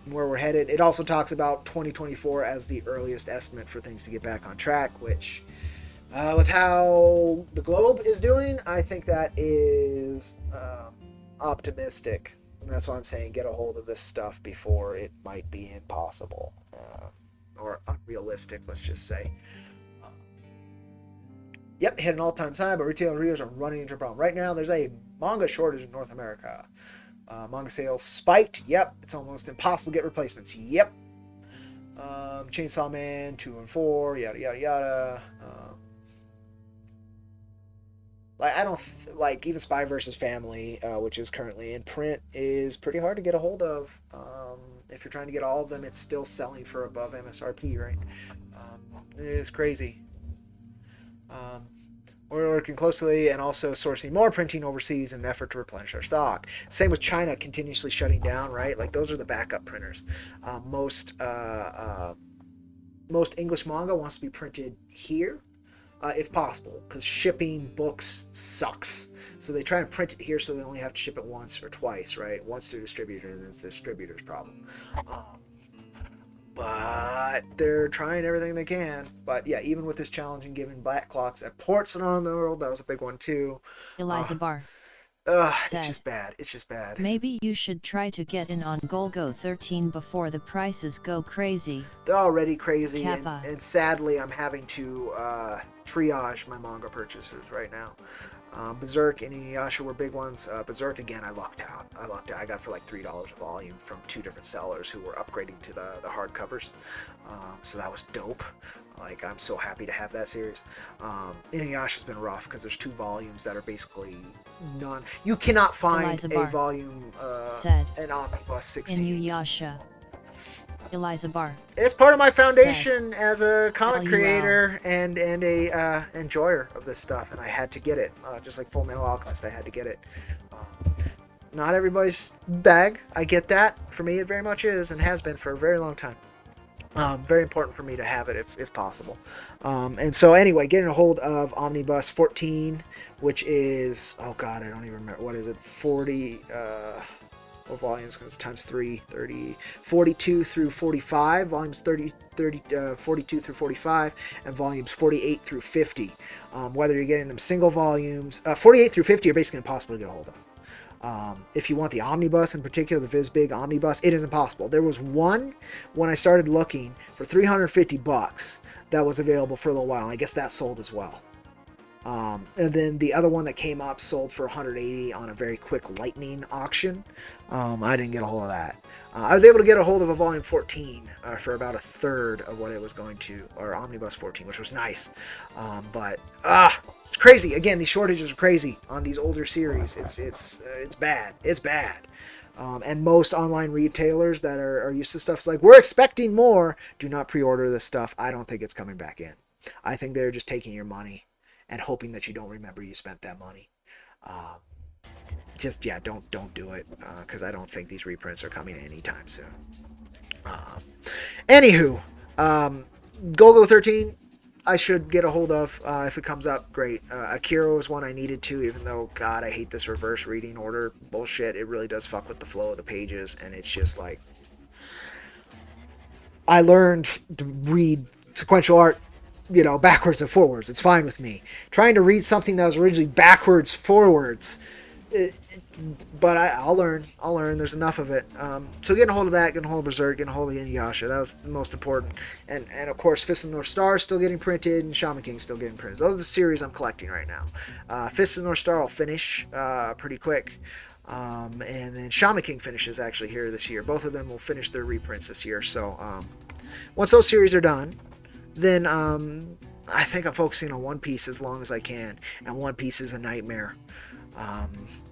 where we're headed. It also talks about 2024 as the earliest estimate for things to get back on track, which, with how the globe is doing, I think that is optimistic. And that's why I'm saying get a hold of this stuff before it might be impossible, or unrealistic, let's just say. Yep, hit an all-time high, but retail readers are running into a problem. Right now, there's a manga shortage in North America. Manga sales spiked. Yep, it's almost impossible to get replacements. Yep. Chainsaw Man 2 and 4, yada yada yada. Like, I don't like even Spy vs. Family, which is currently in print, is pretty hard to get a hold of. If you're trying to get all of them, it's still selling for above MSRP, right? It's crazy. We're working closely and also sourcing more printing overseas in an effort to replenish our stock. Same with China continuously shutting down, right? Like, those are the backup printers. Most English manga wants to be printed here, if possible, because shipping books sucks. So they try and print it here so they only have to ship it once or twice, right? Once to a distributor, and then it's the distributor's problem. But they're trying everything they can. But yeah, even with this challenge and giving black clocks at ports around the world, that was a big one too. Eliza Barr. It's just bad. It's just bad. Maybe you should try to get in on Golgo 13 before the prices go crazy. They're already crazy, and sadly I'm having to triage my manga purchases right now. Berserk and Inuyasha were big ones. Berserk, again, I lucked out. I got for like $3 a volume from 2 different sellers who were upgrading to the hardcovers. So that was dope. Like, I'm so happy to have that series. Inuyasha's been rough because there's 2 volumes that are basically none. You cannot find a volume, an Omnibus 16. Inuyasha. Eliza Barr. It's part of my foundation as a comic creator and a enjoyer of this stuff, and I had to get it. Just like Full Metal Alchemist, I had to get it. Not everybody's bag. I get that. For me, it very much is and has been for a very long time. Very important for me to have it if possible. And so anyway, getting a hold of Omnibus 14, which is, oh god, I don't even remember, what is it, 40 volumes, because it's times 3, 30, 42 through 45, volumes 42 through 45, and volumes 48 through 50. Whether you're getting them single volumes, 48 through 50 are basically impossible to get a hold of. If you want the omnibus in particular, the Viz Big omnibus, it is impossible. There was one when I started looking for $350 that was available for a little while. I guess that sold as well. And then the other one that came up sold for $180 on a very quick lightning auction. I didn't get a hold of that. I was able to get a hold of a volume 14 for about a third of what it was going to, or Omnibus 14, which was nice. But it's crazy. Again, these shortages are crazy on these older series. It's bad. It's bad. And most online retailers that are used to stuff, it's like, we're expecting more. Do not pre-order this stuff. I don't think it's coming back in. I think they're just taking your money and hoping that you don't remember you spent that money. Don't do it, because I don't think these reprints are coming anytime soon. Anywho, Go-Go 13, I should get a hold of if it comes up. Great. Akira was one I needed to, even though, God, I hate this reverse reading order bullshit. It really does fuck with the flow of the pages, and it's just like, I learned to read sequential art, backwards and forwards. It's fine with me. Trying to read something that was originally backwards, forwards, but I'll learn. There's enough of it. So getting a hold of that, getting a hold of Berserk, getting a hold of Inuyasha, that was the most important. And of course, Fist of the North Star is still getting printed, and Shaman King is still getting printed. Those are the series I'm collecting right now. Fist of the North Star I'll finish pretty quick. And then Shaman King finishes actually here this year. Both of them will finish their reprints this year. So once those series are done, then I think I'm focusing on One Piece as long as I can. And One Piece is a nightmare.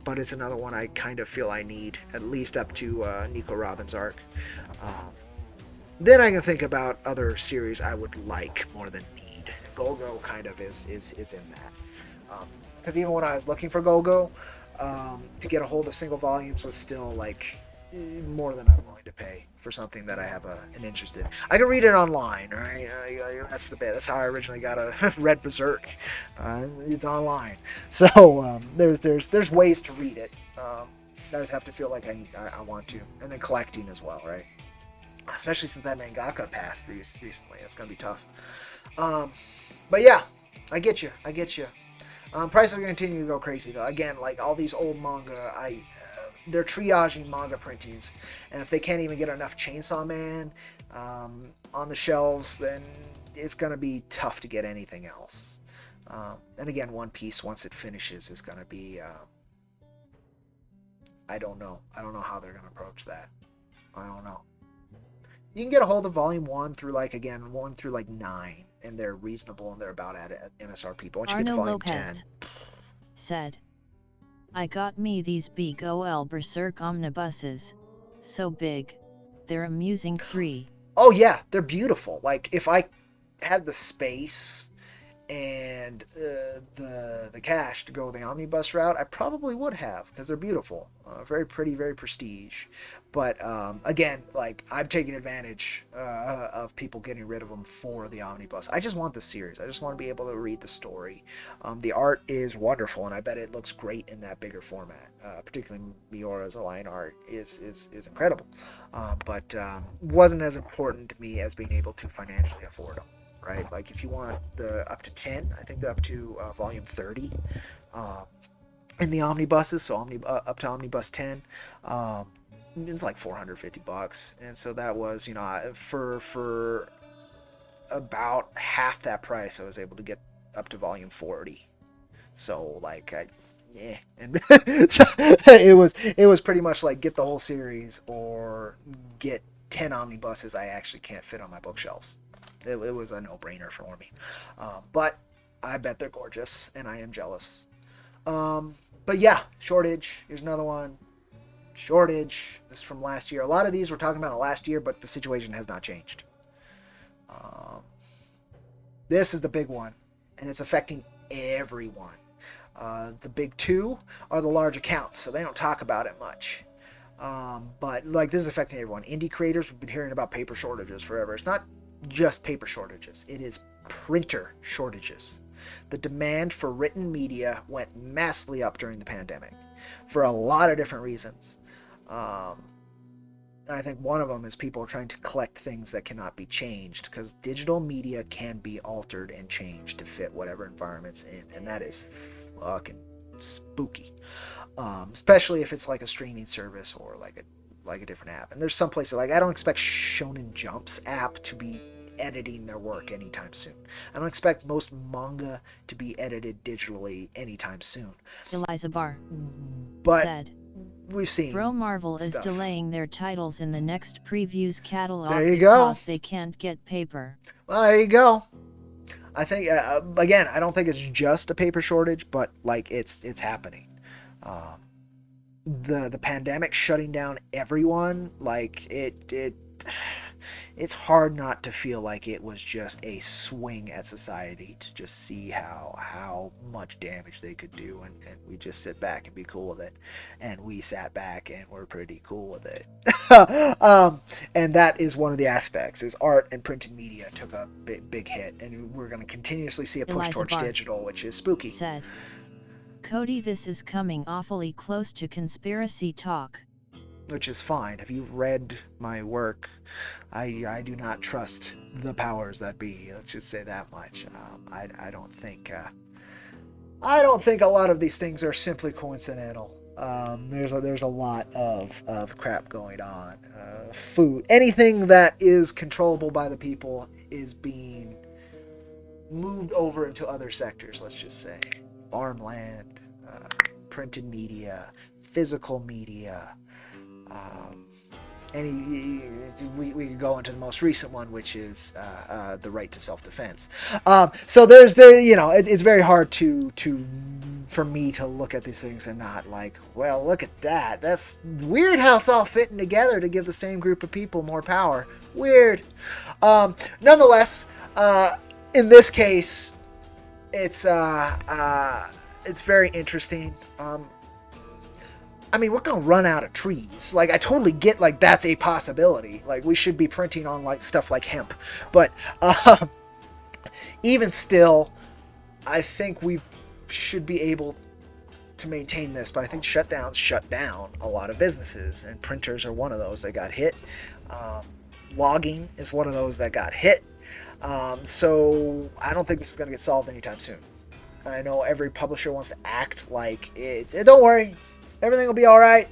But it's another one I kind of feel I need, at least up to Nico Robin's arc. Then I can think about other series I would like more than need. Go-Go kind of is in that. Because even when I was looking for Go-Go, to get a hold of single volumes was still like more than I'm willing to pay for something that I have an interest in. I can read it online, right? That's the bit. That's how I originally read Berserk. It's online, so there's ways to read it. I just have to feel like I want to, and then collecting as well, right? Especially since that mangaka passed recently, it's gonna be tough. But yeah, I get you. Prices are gonna continue to go crazy though. Again, like all these old manga, they're triaging manga printings, and if they can't even get enough Chainsaw Man on the shelves, then it's going to be tough to get anything else. And again, One Piece, once it finishes, is going to be, I don't know how they're going to approach that. I don't know. You can get a hold of Volume 1 through 1 through 9, and they're reasonable, and they're about at MSRP. But once you get to Volume Lopez 10... said, I got me these big ol Berserk omnibuses. So big. They're amusing 3. Oh yeah, they're beautiful. Like, if I had the space and the cash to go the omnibus route, I probably would have, because they're beautiful. Very pretty, very prestige. But again, like, I'm taking advantage of people getting rid of them for the omnibus. I just want the series. I just want to be able to read the story. The art is wonderful, and I bet it looks great in that bigger format. Particularly Miora's line art is incredible. But wasn't as important to me as being able to financially afford them. Right, like if you want the up to 10, I think they're up to volume 30 in the omnibuses, so up to omnibus 10. It's like $450, and so that was, for about half that price, I was able to get up to volume 40. So like, and so it was pretty much like get the whole series or get 10 omnibuses I actually can't fit on my bookshelves. It was a no-brainer for me. But I bet they're gorgeous, and I am jealous. But yeah, shortage. Here's another one. Shortage. This is from last year. A lot of these we're talking about last year, but the situation has not changed. This is the big one, and it's affecting everyone. The big two are the large accounts, so they don't talk about it much. But like this is affecting everyone. Indie creators, we've been hearing about paper shortages forever. It's not just paper shortages. It is printer shortages. The demand for written media went massively up during the pandemic for a lot of different reasons. I think one of them is people are trying to collect things that cannot be changed, because digital media can be altered and changed to fit whatever environment's in, and that is fucking spooky. Especially if it's like a streaming service or like a different app. And there's some places like I don't expect Shonen Jump's app to be editing their work anytime soon. I don't expect most manga to be edited digitally anytime soon. Eliza Barr But said, we've seen Bro Marvel stuff. is delaying their titles in the next preview's catalog there you go. because they can't get paper. Well, there you go. I think again, I don't think it's just a paper shortage, but like it's happening. The pandemic shutting down everyone, like it's hard not to feel like it was just a swing at society to just see how much damage they could do, and we just sit back and be cool with it, and we sat back and we're pretty cool with it. And that is one of the aspects, is art and printed media took a big hit, and we're going to continuously see a push Eliza towards Barr digital, which is spooky. Said, Cody, this is coming awfully close to conspiracy talk. Which is fine. Have you read my work? I do not trust the powers that be. Let's just say that much. I don't think a lot of these things are simply coincidental. There's a lot of crap going on. Food, anything that is controllable by the people is being moved over into other sectors. Let's just say farmland, printed media, physical media. We could go into the most recent one, which is the right to self-defense. So it's very hard for me to look at these things and not like, well, look at that. That's weird how it's all fitting together to give the same group of people more power. Weird. Nonetheless, in this case, it's very interesting. I mean, we're going to run out of trees. Like, I totally get, like, that's a possibility. Like, we should be printing on, like, stuff like hemp. But, even still, I think we should be able to maintain this. But I think shutdowns shut down a lot of businesses. And printers are one of those that got hit. Logging is one of those that got hit. So, I don't think this is going to get solved anytime soon. I know every publisher wants to act like don't worry. Everything will be all right,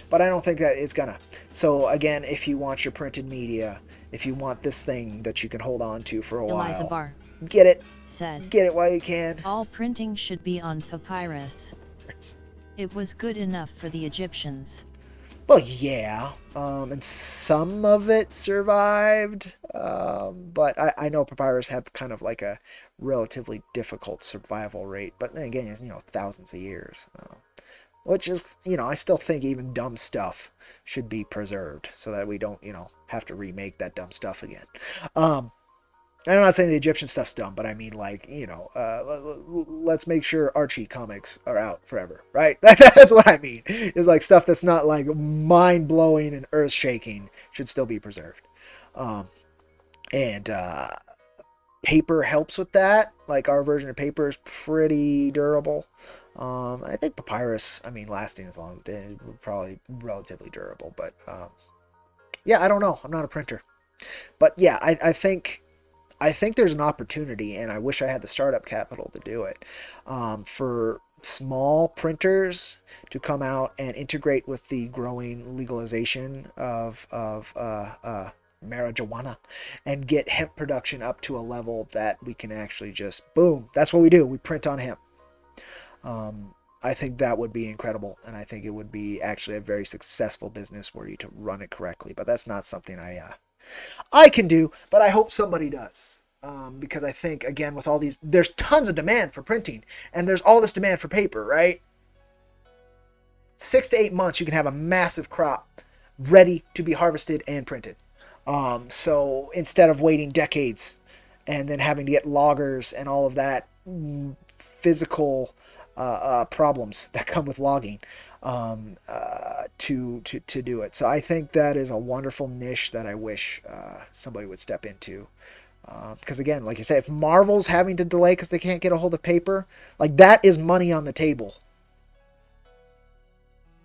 but I don't think that it's gonna. So again, if you want your printed media, if you want this thing that you can hold on to for a Eliza while, Barr get it. Said, get it while you can. All printing should be on papyrus. It was good enough for the Egyptians. Well, yeah, and some of it survived, but I know papyrus had kind of like a relatively difficult survival rate. But then again, it's, thousands of years. Which is, I still think even dumb stuff should be preserved so that we don't, have to remake that dumb stuff again. I'm not saying the Egyptian stuff's dumb, but I mean, like, let's make sure Archie comics are out forever, right? That's what I mean. It's like stuff that's not like mind-blowing and earth-shaking should still be preserved. And paper helps with that. Like, our version of paper is pretty durable. I think papyrus, lasting as long as it did, would probably relatively durable. But, yeah, I don't know. I'm not a printer. But, yeah, I think there's an opportunity, and I wish I had the startup capital to do it, for small printers to come out and integrate with the growing legalization of marijuana and get hemp production up to a level that we can actually just, boom, that's what we do. We print on hemp. I think that would be incredible, and I think it would be actually a very successful business were you to run it correctly. But that's not something I can do, but I hope somebody does. Because I think, again, with all these, there's tons of demand for printing, and there's all this demand for paper, right? 6 to 8 months, you can have a massive crop ready to be harvested and printed. So instead of waiting decades and then having to get loggers and all of that physical problems that come with logging to do it. So I think that is a wonderful niche that I wish somebody would step into. Because again, like you say, if Marvel's having to delay because they can't get a hold of paper, like that is money on the table.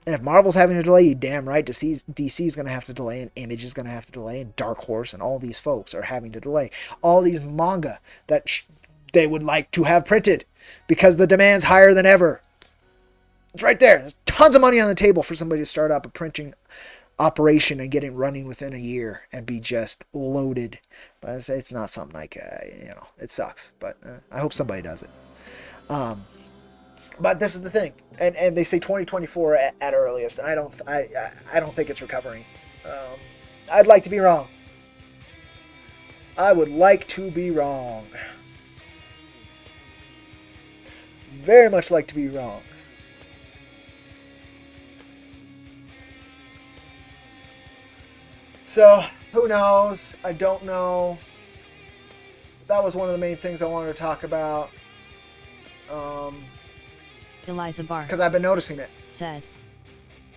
And if Marvel's having to delay, you damn right, DC is going to have to delay, and Image is going to have to delay, and Dark Horse, and all these folks are having to delay. All these manga that they would like to have printed because the demand's higher than ever. It's right there. There's tons of money on the table for somebody to start up a printing operation and get it running within a year and be just loaded. But it's not something like, it sucks. But I hope somebody does it. But this is the thing, and they say 2024 at earliest, and I don't think it's recovering. I'd like to be wrong. I would like to be wrong. Very much like to be wrong. So, who knows? I don't know. That was one of the main things I wanted to talk about. Eliza Barr, because I've been noticing it, said,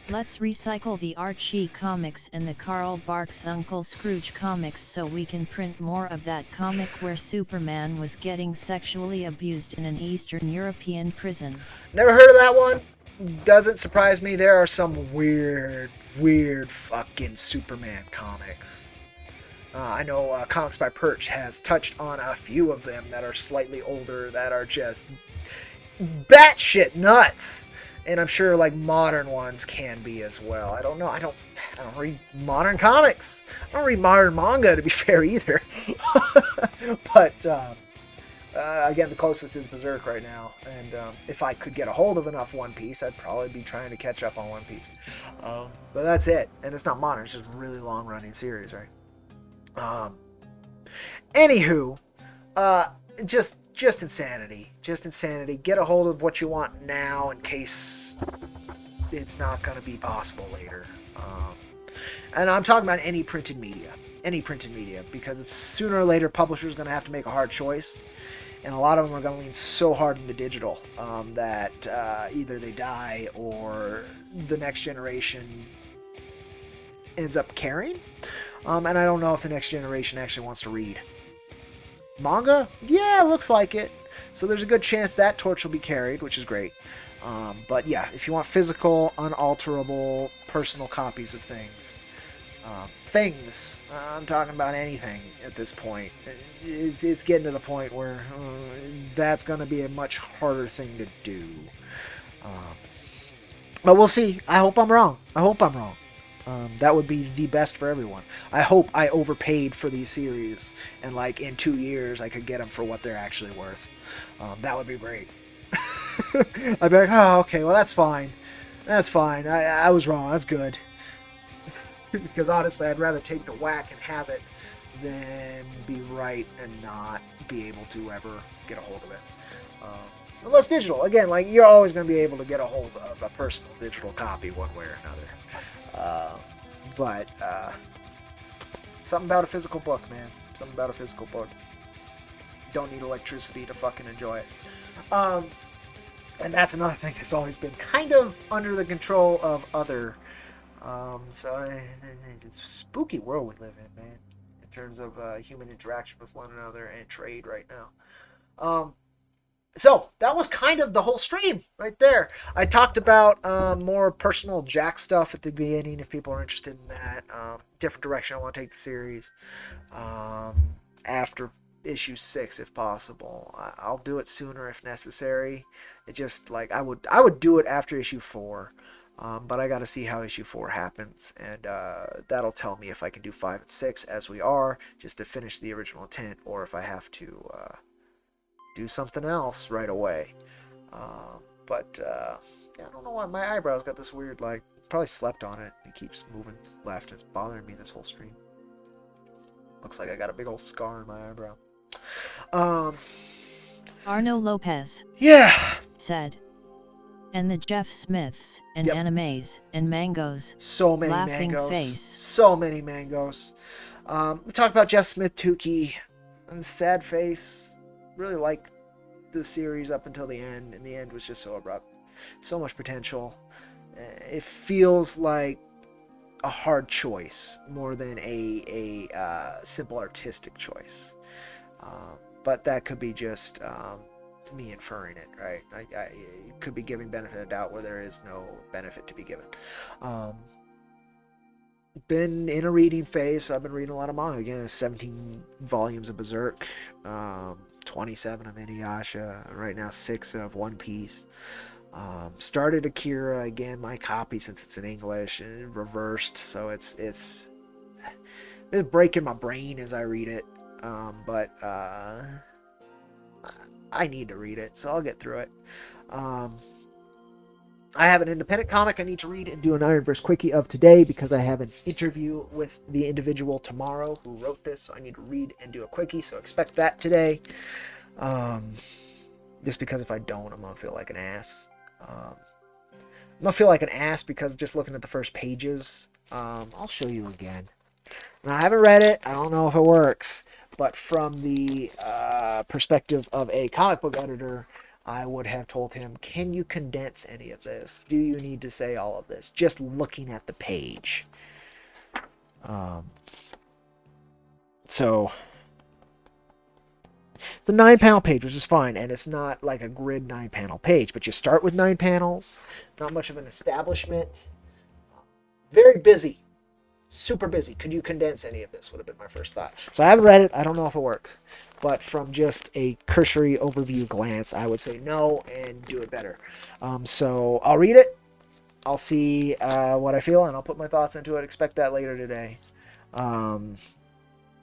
"Let's recycle the Archie comics and the Carl Barks Uncle Scrooge comics so we can print more of that comic where Superman was getting sexually abused in an Eastern European prison." Never heard of that one. Doesn't surprise me. There are some weird fucking Superman comics. I know Comics by Perch has touched on a few of them that are slightly older that are just batshit nuts, and I'm sure like modern ones can be as well. I don't know. I don't read modern comics. I don't read modern manga, to be fair, either. But again, the closest is Berserk right now, and if I could get a hold of enough One Piece, I'd probably be trying to catch up on One Piece. But that's it, and it's not modern. It's just a really long-running series, right? Anywho, just insanity. Just insanity. Get a hold of what you want now in case it's not going to be possible later. And I'm talking about any printed media. Any printed media. Because it's sooner or later publishers are going to have to make a hard choice. And a lot of them are going to lean so hard into digital that either they die or the next generation ends up carrying. And I don't know if the next generation actually wants to read. Manga? Yeah, it looks like it. So there's a good chance that torch will be carried, which is great. But yeah, if you want physical, unalterable, personal copies of things, I'm talking about anything at this point. It's getting to the point where that's going to be a much harder thing to do. But we'll see. I hope I'm wrong. That would be the best for everyone. I hope I overpaid for these series, and like in 2 years I could get them for what they're actually worth. That would be great. I'd be like, oh, okay, well that's fine. I was wrong. That's good. Because honestly, I'd rather take the whack and have it than be right and not be able to ever get a hold of it. Unless digital. Again, like you're always going to be able to get a hold of a personal digital copy one way or another. But something about a physical book, man. Something about a physical book. Don't need electricity to fucking enjoy it. And that's another thing that's always been kind of under the control of other. So it's a spooky world we live in, man. In terms of human interaction with one another and trade right now. So that was kind of the whole stream right there. I talked about more personal Jack stuff at the beginning if people are interested in that. Different direction I want to take the series. After issue 6 if possible. I'll do it sooner if necessary. It just like I would do it after issue 4. But I got to see how issue 4 happens, and that'll tell me if I can do 5 and 6 as we are, just to finish the original intent, or if I have to do something else right away. But yeah, I don't know why my eyebrow's got this weird, like, probably slept on it. It keeps moving left. It's bothering me this whole stream. Looks like I got a big old scar in my eyebrow. Arno Lopez, yeah, said, and the Jeff Smiths, and Yep. animes, and mangoes. So many Laughing mangoes. face. So many mangoes. We talked about Jeff Smith, Tukey, and Sad Face. Really like the series up until the end, and the end was just so abrupt. So much potential. It feels like a hard choice more than a simple artistic choice. But that could be just me inferring it, right? I could be giving benefit of the doubt where there is no benefit to be given. Been in a reading phase, so I've been reading a lot of manga. Again, 17 volumes of Berserk, 27 of Inuyasha, right now 6 of One Piece. Started Akira again, my copy, since it's in English, and reversed, so it's breaking my brain as I read it. But I need to read it, so I'll get through it. I have an independent comic I need to read and do an IronVerse Quickie of today, because I have an interview with the individual tomorrow who wrote this, so I need to read and do a Quickie, so expect that today. Just because if I don't, I'm going to feel like an ass. I'm going to feel like an ass because just looking at the first pages, I'll show you again. Now, I haven't read it. I don't know if it works. But from the perspective of a comic book editor, I would have told him, can you condense any of this? Do you need to say all of this? Just looking at the page. So it's a 9-panel page, which is fine. And it's not like a grid 9-panel page. But you start with 9 panels. Not much of an establishment. Very busy. Super busy. Could you condense any of this? Would have been my first thought. So I haven't read it. I don't know if it works. But from just a cursory overview glance, I would say no and do it better. So I'll read it. I'll see what I feel, and I'll put my thoughts into it. Expect that later today. And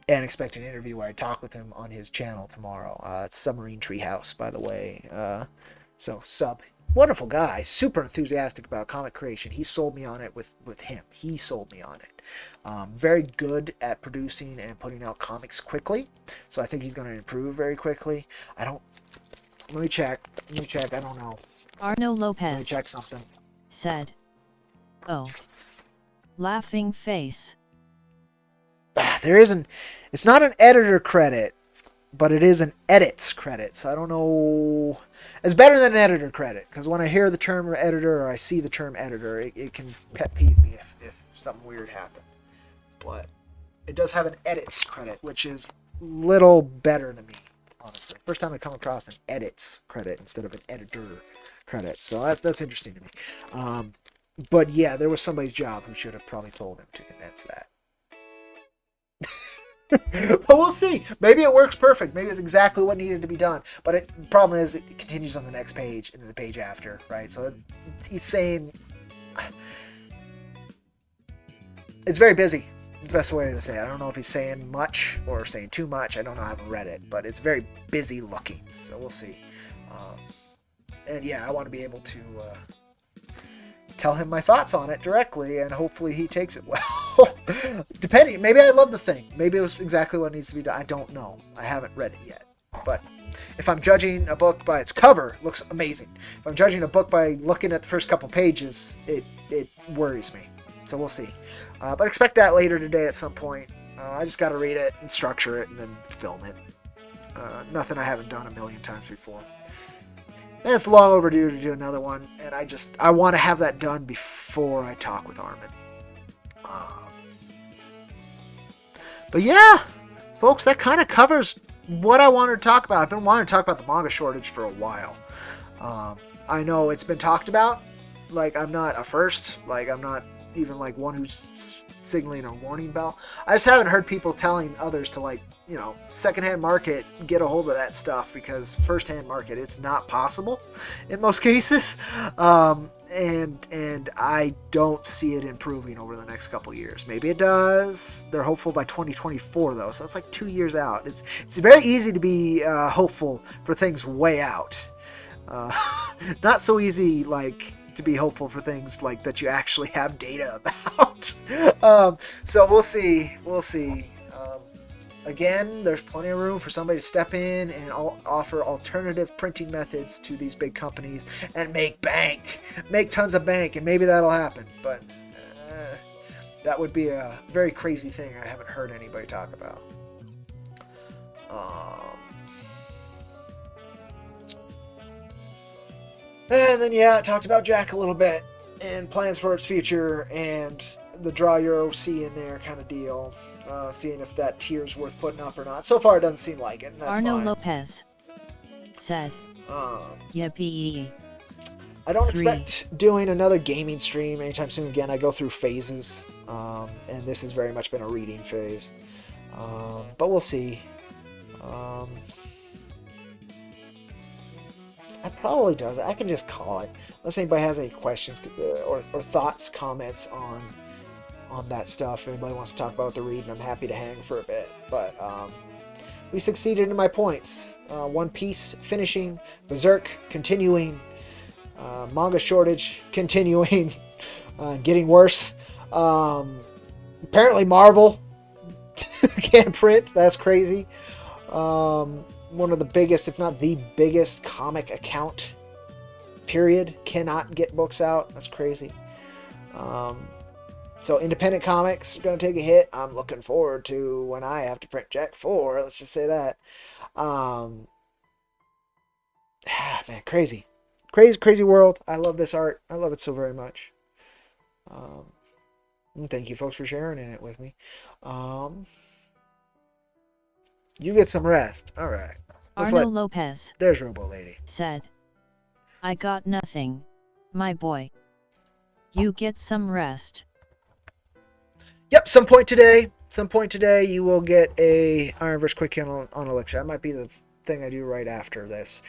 expect an interview where I talk with him on his channel tomorrow. It's Submarine Treehouse, by the way. So sub. Wonderful guy, super enthusiastic about comic creation. He sold me on it with him. He sold me on it. Very good at producing and putting out comics quickly. So I think he's going to improve very quickly. Let me check. I don't know. Arno Lopez. Let me check something. Said. Oh. Laughing face. It's not an editor credit, but it is an edits credit. So I don't know. It's better than an editor credit, because when I hear the term editor or I see the term editor, it can pet peeve me if something weird happened. But it does have an edits credit, which is little better to me, honestly. First time I come across an edits credit instead of an editor credit. So that's interesting to me. But yeah, there was somebody's job who should have probably told him to condense that. But we'll see. Maybe it works perfect. Maybe it's exactly what needed to be done. But the problem is it continues on the next page and then the page after, right? So he's saying it's very busy. The best way to say it. I don't know if he's saying much or saying too much. I don't know. I haven't read it, but it's very busy looking. So we'll see. And yeah, I want to be able to tell him my thoughts on it directly, and hopefully he takes it well. Depending, maybe I love the thing. Maybe it was exactly what needs to be done. I don't know. I haven't read it yet. But if I'm judging a book by its cover, it looks amazing. If I'm judging a book by looking at the first couple pages, it worries me. So we'll see. But expect that later today at some point. I just got to read it and structure it and then film it. Nothing I haven't done a million times before. And it's long overdue to do another one, and I want to have that done before I talk with Armin. But yeah, folks, that kind of covers what I wanted to talk about. I've been wanting to talk about the manga shortage for a while. I know it's been talked about. Like, I'm not a first. Like, I'm not even like one who's signaling a warning bell. I just haven't heard people telling others to, like, you know, secondhand market, get a hold of that stuff, because firsthand market, it's not possible in most cases. And I don't see it improving over the next couple years. Maybe it does. They're hopeful by 2024 though, so that's like 2 years out. It's very easy to be hopeful for things way out. Not so easy like to be hopeful for things like that you actually have data about. So we'll see. Again, there's plenty of room for somebody to step in and offer alternative printing methods to these big companies and make tons of bank, and maybe that'll happen. But that would be a very crazy thing I haven't heard anybody talk about. And then, yeah, I talked about Jack a little bit and plans for its future and the draw your OC in there kind of deal. Seeing if that tier's worth putting up or not. So far, it doesn't seem like it, and that's Arno fine. Lopez said, Yippee. I don't expect doing another gaming stream anytime soon again. I go through phases, and this has very much been a reading phase. But we'll see. It probably does. I can just call it. Unless anybody has any questions or thoughts, comments on that stuff. If anybody wants to talk about the reading, I'm happy to hang for a bit. But we succeeded in my points. One Piece finishing, Berserk continuing, manga shortage continuing, getting worse. Apparently Marvel can't print. That's crazy. One of the biggest, if not the biggest, comic account, period, cannot get books out. That's crazy. So independent comics are going to take a hit. I'm looking forward to when I have to print Jack 4. Let's just say that. Man, crazy. Crazy world. I love this art. I love it so very much. And thank you folks for sharing it with me. You get some rest. All right. Arno Lopez. There's Robo Lady. Said, I got nothing, my boy. You get some rest. Yep, some point today you will get a IronVerse Quick Handle on Elixir. That might be the thing I do right after this.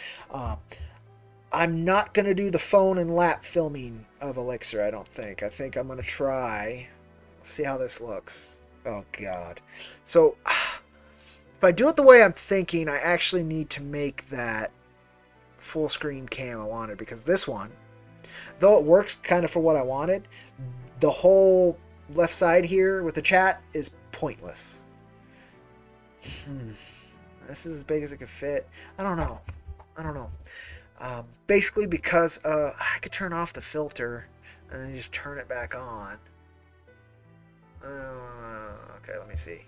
I'm not going to do the phone and lap filming of Elixir, I don't think. I think I'm going to try. Let's see how this looks. Oh, God. So, if I do it the way I'm thinking, I actually need to make that full screen cam I wanted. Because this one, though it works kind of for what I wanted, the whole left side here with the chat is pointless. This is as big as it could fit. I don't know. Basically because I could turn off the filter and then just turn it back on. Okay, let me see.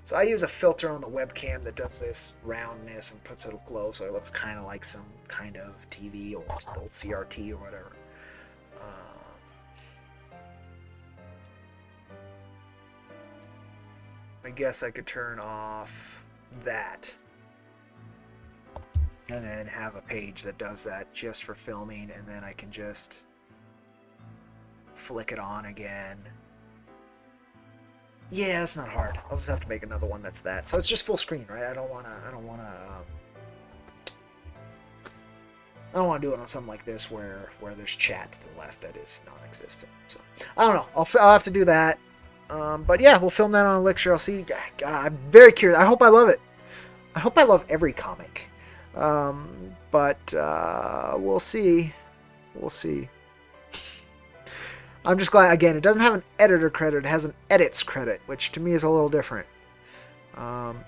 So I use a filter on the webcam that does this roundness and puts it a glow so it looks kind of like some kind of TV or old CRT or whatever. I guess I could turn off that and then have a page that does that just for filming, and then I can just flick it on again. Yeah, that's not hard. I'll just have to make another one that's that. So it's just full screen, right? I don't want to do it on something like this where there's chat to the left that is non-existent. So I don't know. I'll have to do that. But yeah, we'll film that on Elixir. I'll see. God, I'm very curious. I hope I love it. I hope I love every comic. But we'll see. We'll see. I'm just glad, again, it doesn't have an editor credit. It has an edits credit, which to me is a little different.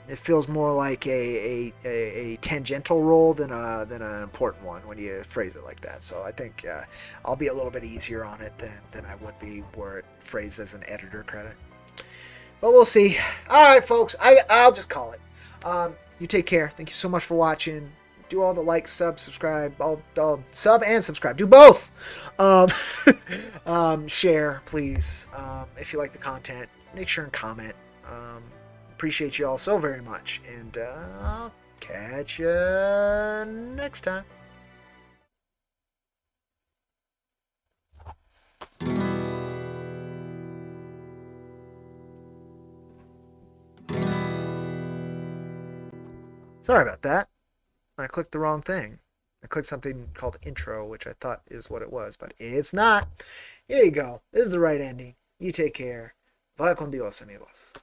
It feels more like a tangential role than an important one when you phrase it like that. So I think I'll be a little bit easier on it than I would be were it phrased as an editor credit. But we'll see. All right, folks. I'll just call it. You take care. Thank you so much for watching. Do all the like, sub, subscribe. I'll sub and subscribe. Do both. Share, please. If you like the content, make sure and comment. Appreciate you all so very much. And I'll catch you next time. Sorry about that. I clicked the wrong thing. I clicked something called intro, which I thought is what it was, but it's not. Here you go. This is the right ending. You take care. Vaya con Dios, amigos.